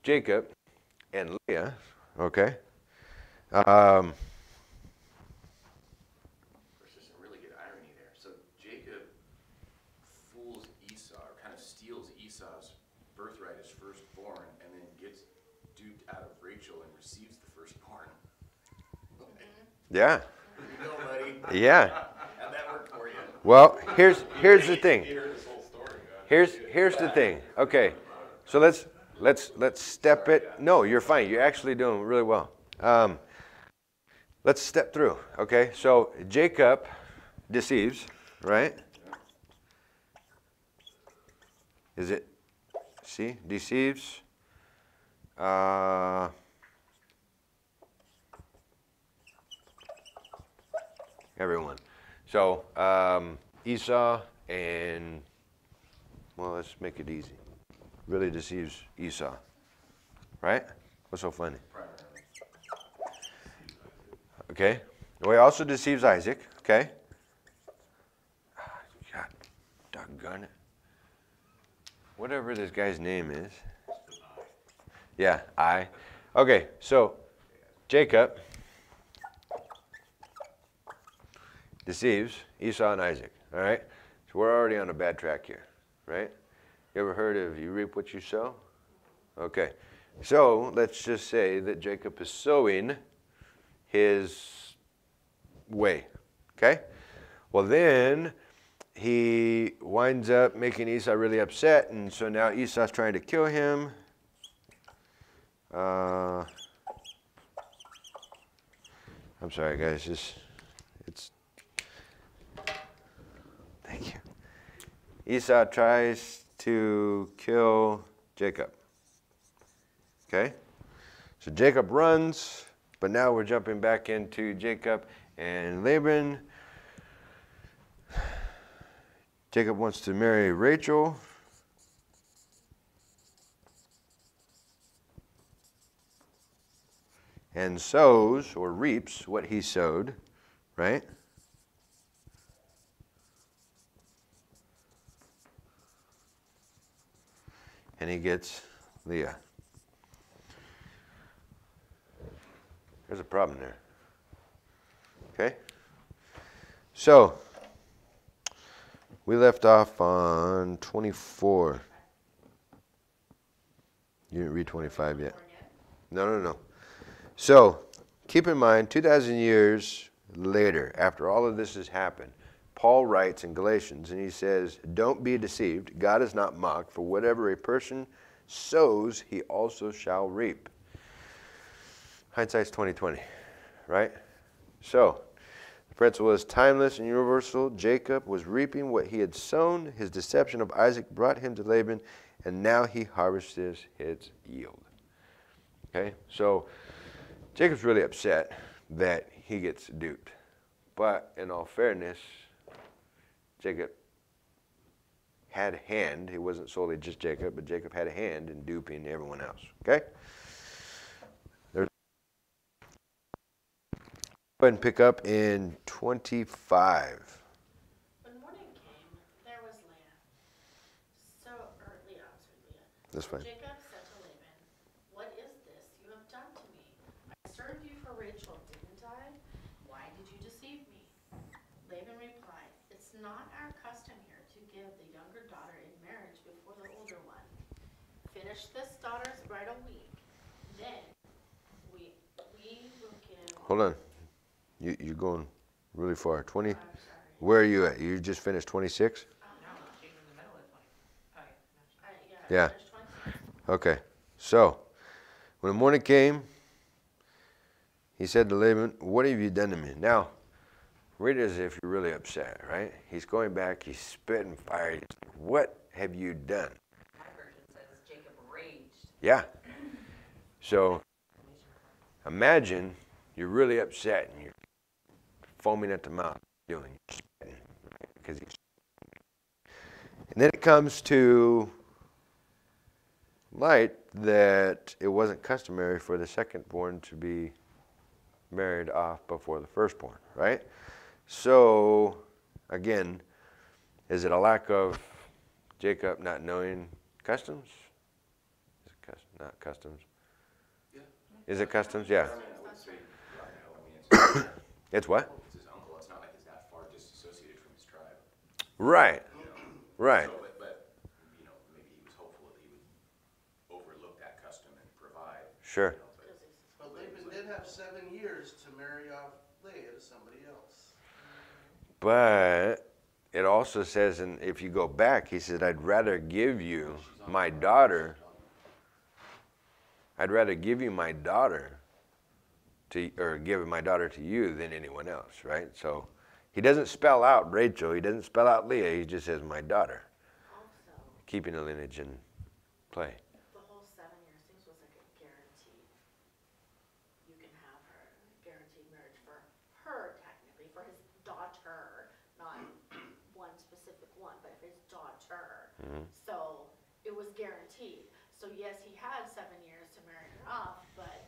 Jacob and Leah, okay? There's just a really good irony there. So Jacob fools Esau, or kind of steals Esau's birthright as firstborn, and then gets duped out of Rachel and receives the firstborn. Yeah. You know, buddy. Yeah. How'd that work for you? Well, here's the thing. You heard this whole story. Here's the thing. Okay, so let's step it. No, you're fine. You're actually doing really well. Let's step through. Okay, so Jacob deceives, right? Is it? See, deceives. Everyone. So Esau and, well, let's make it easy. Really deceives Esau, right? What's so funny? Okay. Well, he also deceives Isaac. Okay. God, doggone it. Whatever this guy's name is. Yeah, Okay, so Jacob deceives Esau and Isaac. All right. So we're already on a bad track here, right? You ever heard of you reap what you sow? Okay. So let's just say that Jacob is sowing his way. Okay? Well, then he winds up making Esau really upset, and so now Esau's trying to kill him. I'm sorry, guys. It's. Thank you. Esau tries to kill Jacob. Okay? So Jacob runs, but now we're jumping back into Jacob and Laban. Jacob wants to marry Rachel. And sows or reaps what he sowed, right? And he gets Leah. There's a problem there. Okay? So, we left off on 24. You didn't read 25 yet. No. So, keep in mind, 2,000 years later, after all of this has happened, Paul writes in Galatians, and he says, don't be deceived. God is not mocked, for whatever a person sows, he also shall reap. Hindsight's 20/20, right? So, the principle is timeless and universal. Jacob was reaping what he had sown. His deception of Isaac brought him to Laban, and now he harvests his yield. Okay, so Jacob's really upset that he gets duped. But in all fairness, Jacob had a hand. It wasn't solely just Jacob, but Jacob had a hand in duping everyone else. Okay? Go ahead and pick up in 25. When morning came, there was Leah. Leah. That's fine. Jacob said to Laban, "What is this you have done to me? I served you for Rachel, didn't I? Why did you deceive me?" Laban replied, "It's not our custom here to give the younger daughter in marriage before the older one. Finish this daughter's bridal week, then we will give." Hold on. You're going really far. 20. I'm sorry. Where are you at? You just finished 26? She's in the middle of 20. Oh, Yeah. Finished 26. Okay. So, when the morning came, he said to Laban, "What have you done to me?" Now, read it as if you're really upset, right? He's going back. He's spitting fire. He's like, "What have you done?" My version says Jacob raged. Yeah. So, imagine you're really upset and you're foaming at the mouth. You're spitting, right? Because and then it comes to light that it wasn't customary for the secondborn to be married off before the firstborn, right? So, again, is it a lack of Jacob not knowing customs? Is it not customs? Yeah. Is it customs? Yeah. I mean, I would say, I mean, It's what? it's his uncle. It's not like he's that far disassociated from his tribe. Right. You know? Right. So, but, you know, maybe he was hopeful that he would overlook that custom and provide. Sure. You know, but But Laban did have 7 years to marry off Leah to somebody else. But it also says, and if you go back, he said, I'd rather give you my daughter. I'd rather give you my daughter to, or give my daughter to you than anyone else, right? So he doesn't spell out Rachel. He doesn't spell out Leah. He just says my daughter, Also, keeping the lineage in play. the whole 7 years thing was like a guarantee. You can have her, guaranteed marriage for her technically, for his daughter, not one specific one, but his daughter. So it was guaranteed. So yes, he had 7 years to marry her off, but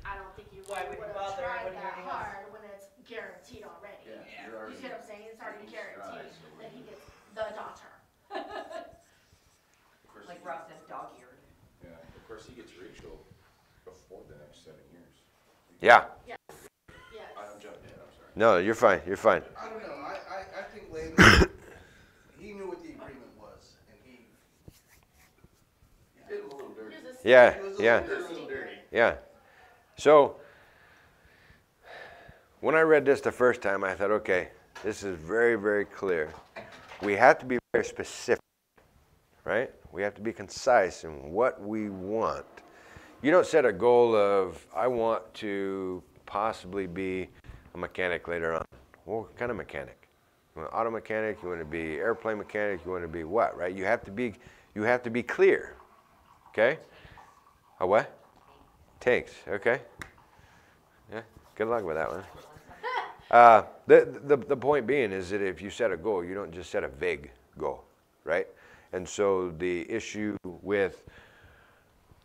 I don't think you Why really would would you have bother tried when you that already have- hard when it's guaranteed already. Yeah, Yeah. you're You see what I'm saying? It's already guaranteed so that he gets the daughter. Of course, Like he- Ross says, dog-eared. Yeah, of course, he gets Rachel before the next 7 years. Yeah. Yes. I'm jumping in, I'm sorry. No, you're fine. You're fine. I don't know, I think Laban, he knew what the agreement was, and he He did him a little dirty. Here's a Yeah. It was a Yeah. little Did him a little dirty. Yeah. So when I read this the first time, I thought, okay, this is very, very clear. We have to be very specific, right? We have to be concise in what we want. You don't set a goal of, I want to possibly be a mechanic later on. Well, what kind of mechanic? You want auto mechanic? You want to be airplane mechanic? You want to be what, right? You have to be clear, okay? A what? Tanks, okay. Yeah, good luck with that one. The point being is that if you set a goal, you don't just set a vague goal, right? And so the issue with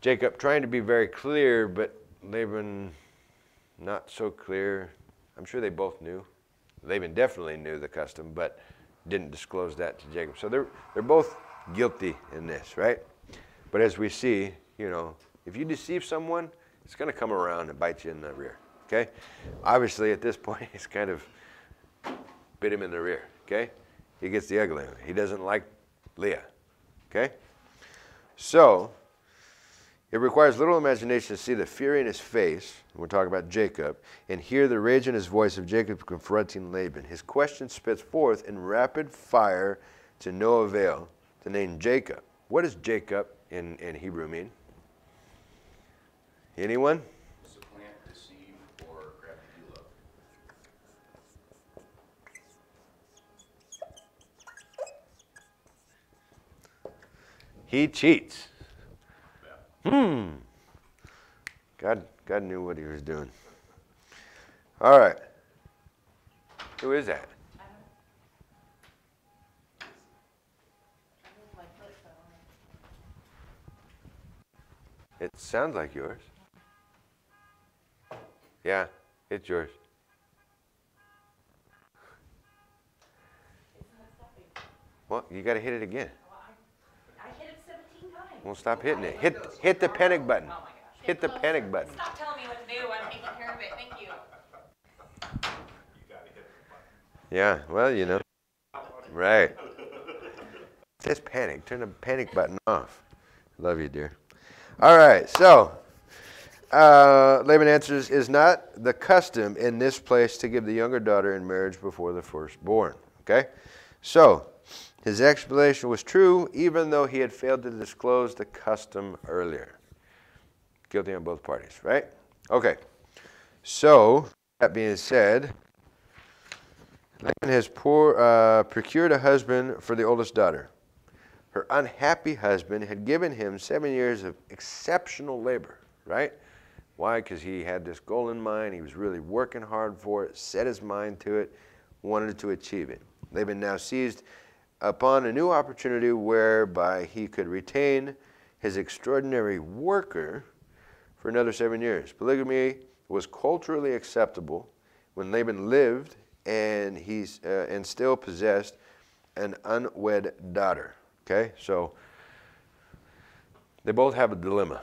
Jacob trying to be very clear, but Laban not so clear. I'm sure they both knew. Laban definitely knew the custom, but didn't disclose that to Jacob. So they're both guilty in this, right? But as we see, you know, if you deceive someone, it's going to come around and bite you in the rear, okay? Obviously, at this point, he's kind of bit him in the rear, okay? He gets the ugly one. He doesn't like Leah, okay? So it requires little imagination to see the fury in his face, we're talking about Jacob, and hear the rage in his voice of Jacob confronting Laban. His question spits forth in rapid fire to no avail, the name Jacob. What does Jacob in Hebrew mean? Anyone? Supplant, deceive, or grab the heel of. He cheats. Yeah. God knew what he was doing. All right. Who is that? It sounds like yours. Yeah, it's yours. Well, you got to hit it again. I hit it 17 times. Well, stop hitting it. Hit the panic button. Oh my gosh. Hit the panic button. Stop telling me what to do. I'm taking care of it. Thank you. Yeah, well, you know. Right. It says panic. Turn the panic button off. Love you, dear. All right, so Laban answers, is not the custom in this place to give the younger daughter in marriage before the firstborn. Okay? So his explanation was true even though he had failed to disclose the custom earlier. Guilty on both parties, right? Okay. So, that being said, Laban has procured a husband for the oldest daughter. Her unhappy husband had given him 7 years of exceptional labor, right? Why? Because he had this goal in mind. He was really working hard for it, set his mind to it, wanted to achieve it. Laban now seized upon a new opportunity whereby he could retain his extraordinary worker for another 7 years. Polygamy was culturally acceptable when Laban lived and and still possessed an unwed daughter. Okay, so they both have a dilemma.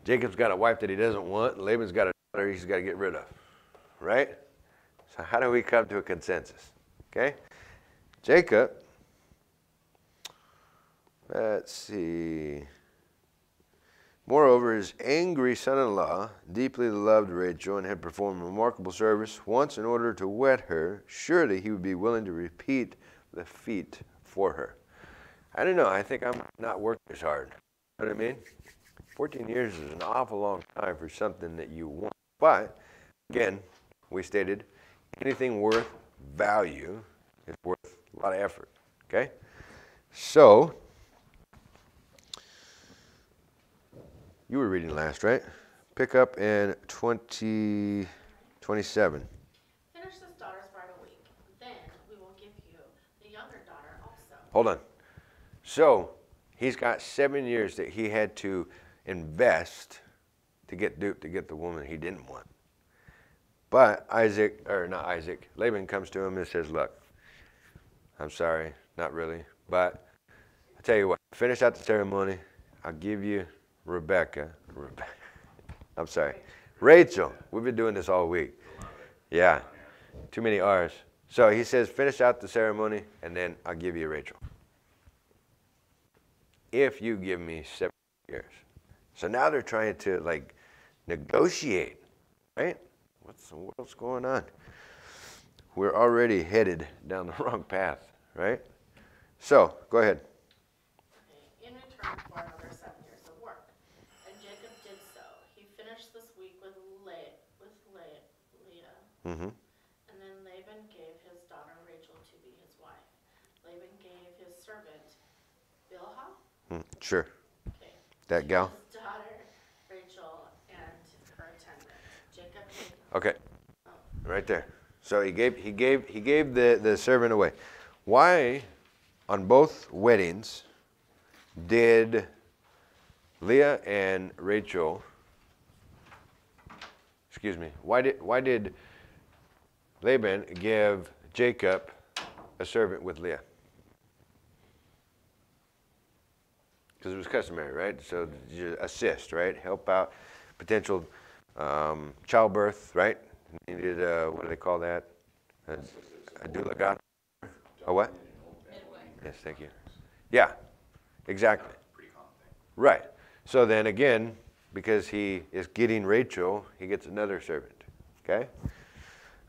Jacob's got a wife that he doesn't want, and Laban's got a daughter he's got to get rid of, right? So how do we come to a consensus? Okay, Jacob, let's see. Moreover, his angry son-in-law deeply loved Rachel and had performed a remarkable service once in order to wed her. Surely he would be willing to repeat the feat for her. I don't know. I think I'm not working as hard. You know what I mean? 14 years is an awful long time for something that you want. But, again, we stated anything worth value is worth a lot of effort. Okay? So, you were reading last, right? Pick up in 27. Finish this daughter's bride a week. Then we will give you the younger daughter also. Hold on. So, he's got 7 years that he had to invest to get the woman he didn't want. But Laban comes to him and says, look, I'm sorry, not really, but I tell you what, finish out the ceremony, I'll give you Rachel. We've been doing this all week. Yeah, too many R's. So he says, finish out the ceremony, and then I'll give you Rachel. If you give me 7 years. So now they're trying to negotiate, right? What's going on? We're already headed down the wrong path, right? So, go ahead. In return for another 7 years of work. And Jacob did so. He finished this week with Leah. Mm-hmm. And then Laban gave his daughter Rachel to be his wife. Laban gave his servant Bilhah. Sure. Okay. That gal. His daughter Rachel and her attendant. Jacob gave. Okay. Right there. So he gave the servant away. Why, on both weddings, did Leah and Rachel? Excuse me. Why did Laban give Jacob a servant with Leah? Because it was customary, right? So you assist, right? Help out potential childbirth, right? Needed what do they call that? A doula god? A what? Midway. Yes, thank you. Yeah, exactly. Right. So then again, because he is getting Rachel, he gets another servant. Okay.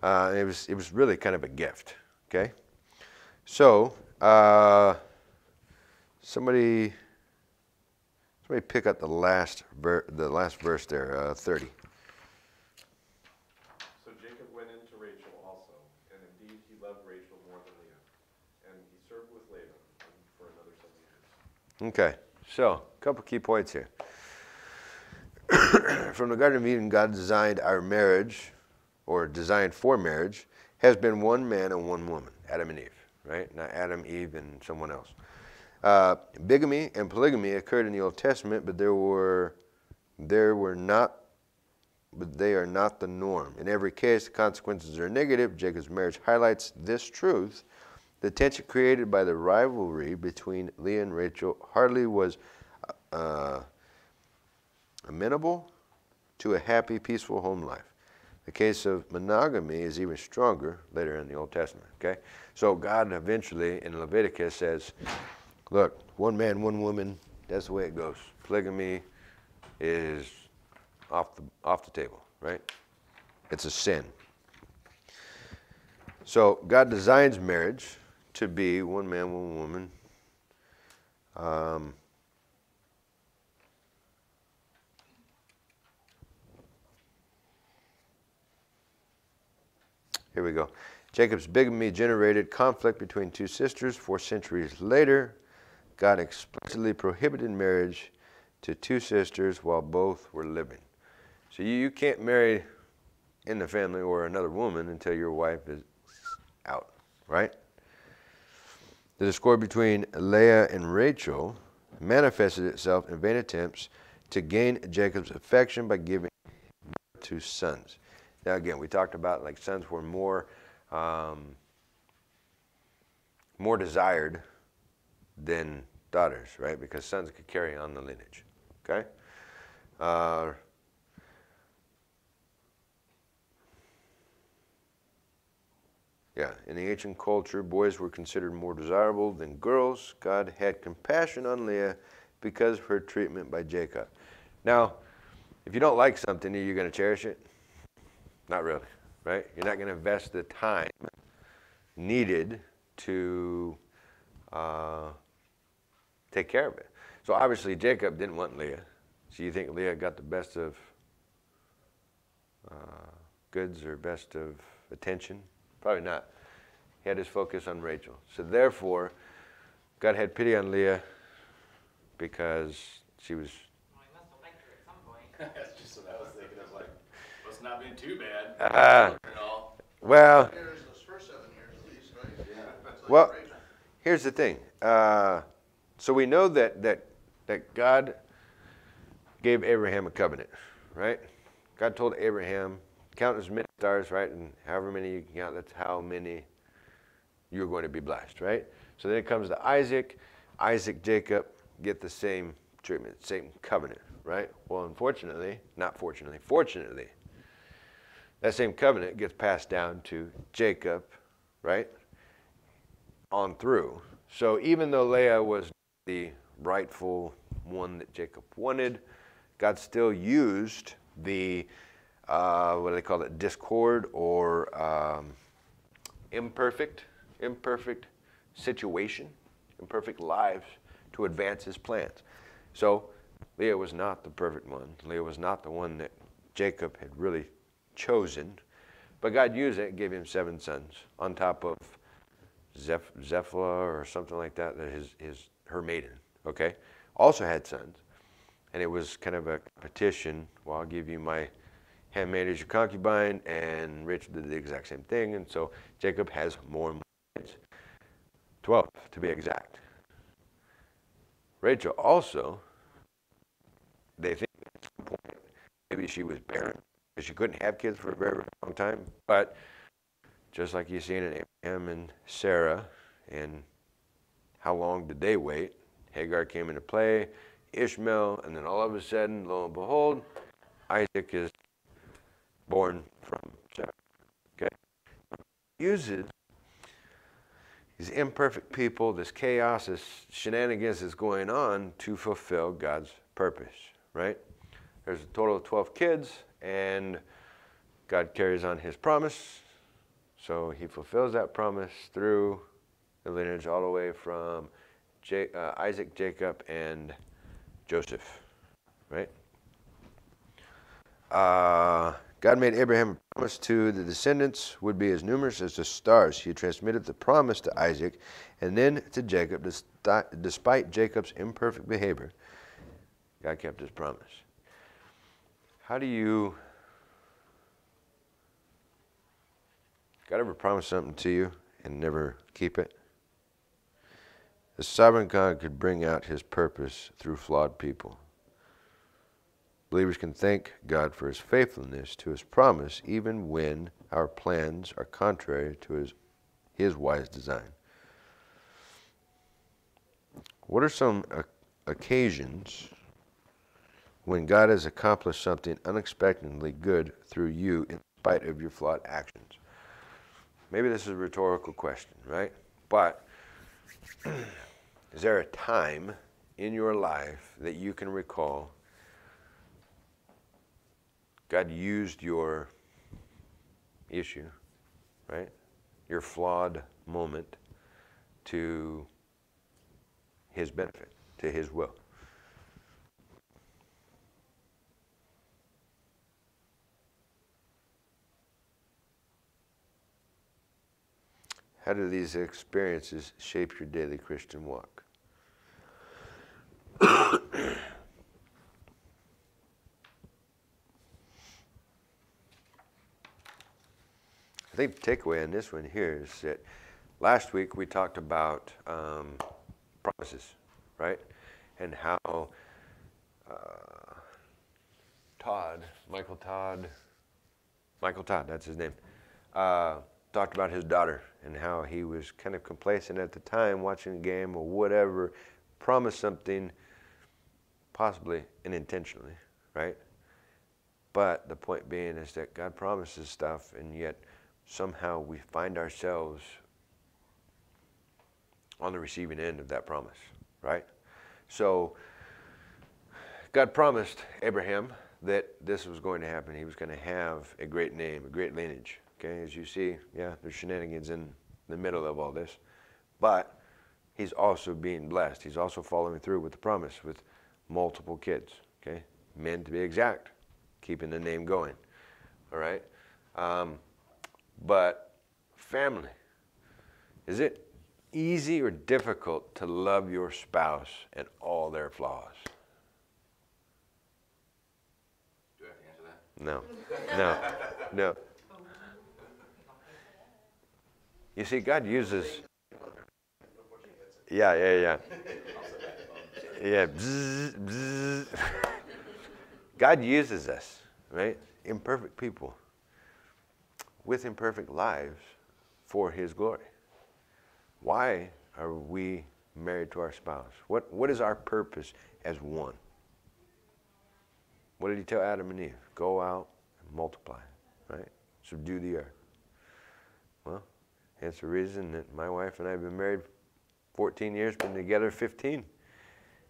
It was really kind of a gift. Okay. So somebody pick up the last verse there, 30. So Jacob went into Rachel also, and indeed he loved Rachel more than Leah, and he served with Laban for another 7 years. Okay, so a couple key points here. From the Garden of Eden, God designed our marriage, or designed for marriage, has been one man and one woman, Adam and Eve, right? Not Adam, Eve, and someone else. Bigamy and polygamy occurred in the Old Testament, but they are not the norm. In every case, the consequences are negative. Jacob's marriage highlights this truth. The tension created by the rivalry between Leah and Rachel hardly was amenable to a happy, peaceful home life. The case of monogamy is even stronger later in the Old Testament. Okay, so God eventually in Leviticus says, look, one man, one woman, that's the way it goes. Polygamy is off the table, right? It's a sin. So God designs marriage to be one man, one woman. Here we go. Jacob's bigamy generated conflict between two sisters. 4 centuries later, God explicitly prohibited marriage to two sisters while both were living. So you can't marry in the family or another woman until your wife is out, right? The discord between Leah and Rachel manifested itself in vain attempts to gain Jacob's affection by giving birth to sons. Now again, we talked about like sons were more desired than daughters, right? Because sons could carry on the lineage. Okay. Yeah, in the ancient culture, boys were considered more desirable than girls. God had compassion on Leah because of her treatment by Jacob. Now, if you don't like something, are you going to cherish it? Not really, right? You're not going to invest the time needed to take care of it. So obviously, Jacob didn't want Leah. So you think Leah got the best of goods or best of attention? Probably not. He had his focus on Rachel. So therefore, God had pity on Leah because she was... Well, he must have liked her at some point. That's just what I was thinking. I was like, must not been too bad. And all. Well, Years, those first 7 years at least, right? Yeah. It's like well, Rachel. here's the thing. So we know that God gave Abraham a covenant, right? God told Abraham, count as many stars, right? And however many you can count, that's how many you're going to be blessed, right? So then it comes to Isaac. Isaac, Jacob get the same treatment, same covenant, right? Well, unfortunately, not fortunately, fortunately, that same covenant gets passed down to Jacob, right? On through. So even though Leah was the rightful one that Jacob wanted, God still used the, what do they call it, discord or imperfect situation, imperfect lives to advance his plans. So Leah was not the perfect one. Leah was not the one that Jacob had really chosen. But God used it and gave him 7 sons on top of Zephalah or something like that, her maiden, okay? Also had sons. And it was kind of a competition. Well, I'll give you my handmaid as your concubine, and Rachel did the exact same thing. And so Jacob has more and more kids. 12 to be exact. Rachel also, they think at some point maybe she was barren because she couldn't have kids for a very, very long time. But just like you see in Abraham and Sarah, and how long did they wait? Hagar came into play, Ishmael, and then all of a sudden, lo and behold, Isaac is born from Sarah. Okay? Uses these imperfect people, this chaos, this shenanigans that's going on to fulfill God's purpose, right? There's a total of 12 kids, and God carries on his promise. So he fulfills that promise through the lineage all the way from Isaac, Jacob, and Joseph, right? God made Abraham a promise to the descendants would be as numerous as the stars. He transmitted the promise to Isaac and then to Jacob. Despite Jacob's imperfect behavior, God kept his promise. How do you... God ever promise something to you and never keep it? The sovereign God could bring out his purpose through flawed people. Believers can thank God for his faithfulness to his promise even when our plans are contrary to his wise design. What are some occasions when God has accomplished something unexpectedly good through you in spite of your flawed actions? Maybe this is a rhetorical question, right? But is there a time in your life that you can recall God used your issue, right? Your flawed moment to his benefit, to his will? How do these experiences shape your daily Christian walk? I think the takeaway on this one here is that last week we talked about promises, right? and how Michael Todd, that's his name, talked about his daughter and how he was kind of complacent at the time watching a game or whatever, promised something possibly unintentionally, right? But the point being is that God promises stuff, and yet somehow we find ourselves on the receiving end of that promise, right? So God promised Abraham that this was going to happen. He was going to have a great name, a great lineage. Okay, as you see, yeah, there's shenanigans in the middle of all this. But he's also being blessed. He's also following through with the promise with multiple kids, okay? Men to be exact, keeping the name going, all right? But family, is it easy or difficult to love your spouse and all their flaws? Do I have to answer that? No. You see, God uses, yeah. Yeah, bzz, bzz. God uses us, right? Imperfect people with imperfect lives for His glory. Why are we married to our spouse? What is our purpose as one? What did He tell Adam and Eve? Go out and multiply, right? Subdue the earth. Well, that's the reason that my wife and I have been married 14 years, been together 15.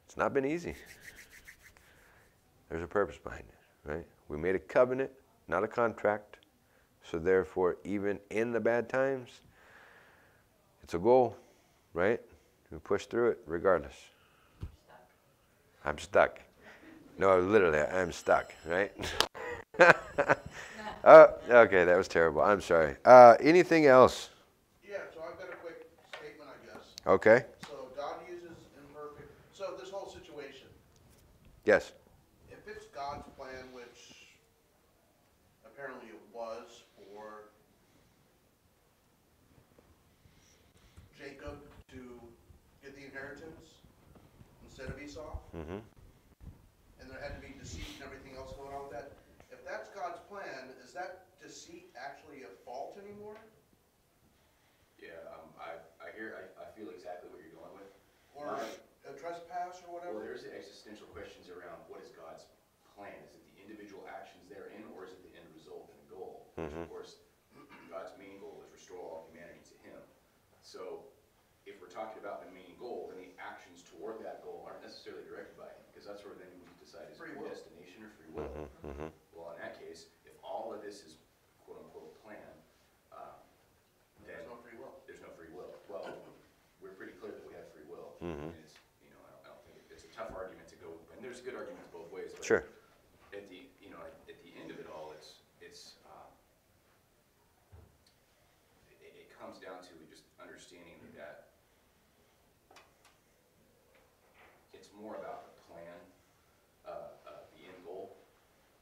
It's not been easy. There's a purpose behind it, right? We made a covenant, not a contract. So therefore, even in the bad times, it's a goal, right? We push through it regardless. I'm stuck. No, literally, I'm stuck, right? Okay, that was terrible. I'm sorry. Anything else? Yeah, so I've got a quick statement, I guess. Okay. So God uses imperfect, so this whole situation, Yes. if it's God's plan, which apparently it was for Jacob to get the inheritance instead of Esau, Mm-hmm. and there had to be deceit and everything else going on with that, if that's God's plan, is that deceit actually a fault anymore? Yeah, I feel exactly what you're going with. Or a trespass or Well, whatever? there's the existential questions around what is God's plan? Is it the individual actions therein, or is it the end result and goal? Which, of course, God's main goal is restore all humanity to Him. So, if we're talking about the main goal, then the actions toward that goal aren't necessarily directed by Him, because that's where then we decide is Free it will. destination or free will. Well, in that case, if all of this is quote unquote plan, then There's no free will. there's no free will. Well, we're pretty clear that we have free will. And it's, I don't think it's a tough argument to go, and there's good arguments both ways. But Sure. At the, at the end of it all, it comes down to just understanding that it's more about the plan, the end goal.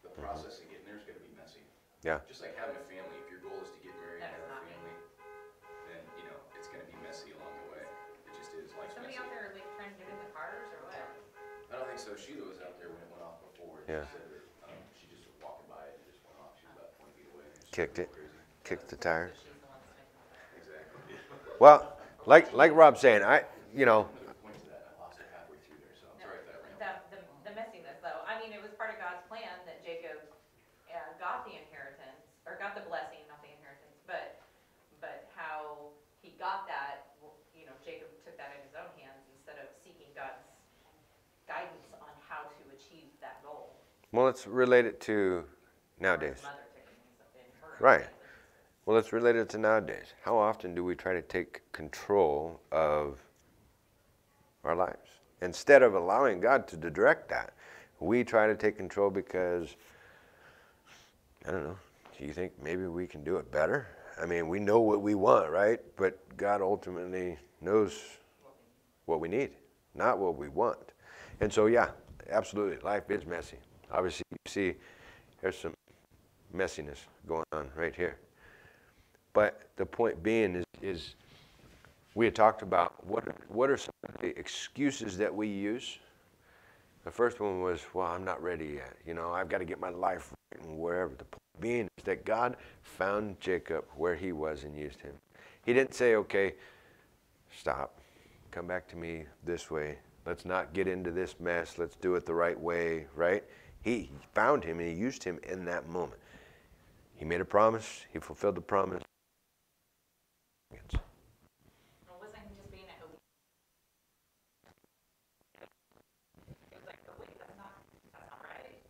The process of getting there is going to be messy. Yeah. Just like having a family, if your goal is to get married and have a family, then, it's going to be messy along the way. It just is. Life's Somebody messy. out there like trying to get in the cars or what? I don't think so. Sheila was out there when it went off before. And Yeah. She said that she just was walking by it and it just went off. She was about 20 feet away. And Kicked it. Crazy. Kicked the tire. She's the one that's making the Exactly. Well, like Rob's saying, Another point to that, I lost it halfway through there, so I'm sorry if that ran. The messiness, though. I mean, it was part of God's plan that Jacob got the inheritance, or got the blessing, not the inheritance, but how he got that, Jacob took that in his own hands instead of seeking God's guidance on how to achieve that goal. well, let's relate it to nowadays. Or his mother taking in her Right. hands. Well, let's relate it to nowadays. How often do we try to take control of our lives? Instead of allowing God to direct that, we try to take control because, I don't know, do you think maybe we can do it better? I mean, we know what we want, right? But God ultimately knows what we need, not what we want. And so, yeah, absolutely, life is messy. Obviously, you see there's some messiness going on right here. But the point being is we had talked about what are some of the excuses that we use The first one was, well, I'm not ready yet. You know, I've got to get my life right and wherever. The point being is that God found Jacob where he was and used him. He didn't say, okay, stop, come back to me this way. Let's not get into this mess. Let's do it the right way, right? He found him and he used him in that moment. He made a promise. He fulfilled the promise. Well, wasn't he just being obedient? It was like, oh wait, that's not right.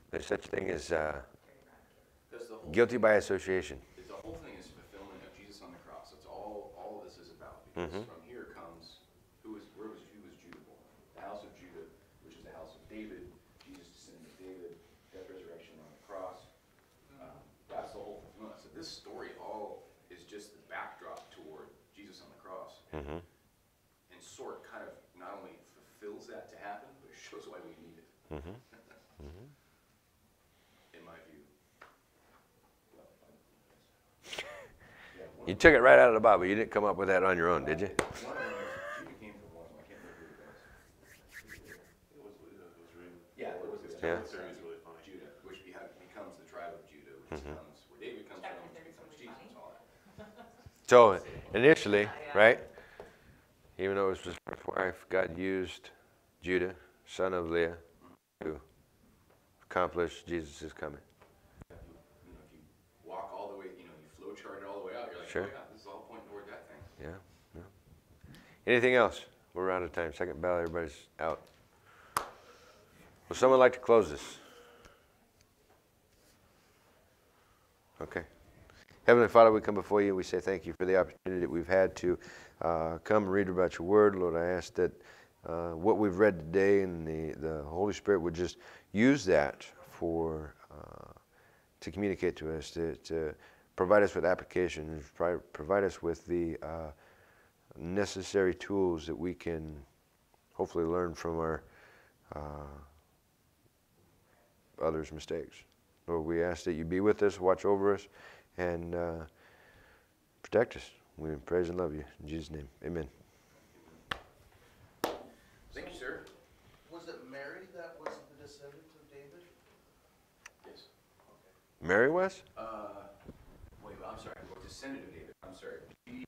There's such thing as Because the whole guilty by association. the whole thing is fulfillment of Jesus on the cross. That's all this is about. Because from here comes who was Judah born? The house of Judah, which is the house of David. Jesus descended of David, death, resurrection on the cross. That's the whole fulfillment. So this story all is just the backdrop toward Jesus on the cross, and sort kind of not only fulfills that to happen, but it shows why we need it. In my view. You took it right out of the Bible. You didn't come up with that on your own, did you? One of them was, Judah came from one of them, I can't remember who it was. It was really. Yeah, it was Yeah. Commentary is really funny. Judah, which becomes the tribe of Judah, which becomes where David comes from, which becomes Jesus and all that. So initially, right, even though it was his first wife, God used Judah, son of Leah, to accomplish Jesus' coming. If you walk all the way, you flow chart it all the way out, you're like, Sure. oh yeah, this is all pointing toward that thing. Yeah. Anything else? We're out of time. Second bell, everybody's out. Would someone like to close this? Okay. Heavenly Father, we come before you and we say thank you for the opportunity that we've had to come and read about your word. Lord, I ask that what we've read today and the Holy Spirit would just use that for to communicate to us, to provide us with application, provide us with the necessary tools that we can hopefully learn from our others' mistakes. Lord, we ask that you be with us, watch over us, and protect us. We praise and love you. In Jesus' name, amen. Thank you, sir. Was it Mary that was the descendant of David? Yes. Mary was? Wait, I'm sorry. Descendant of David. I'm sorry. She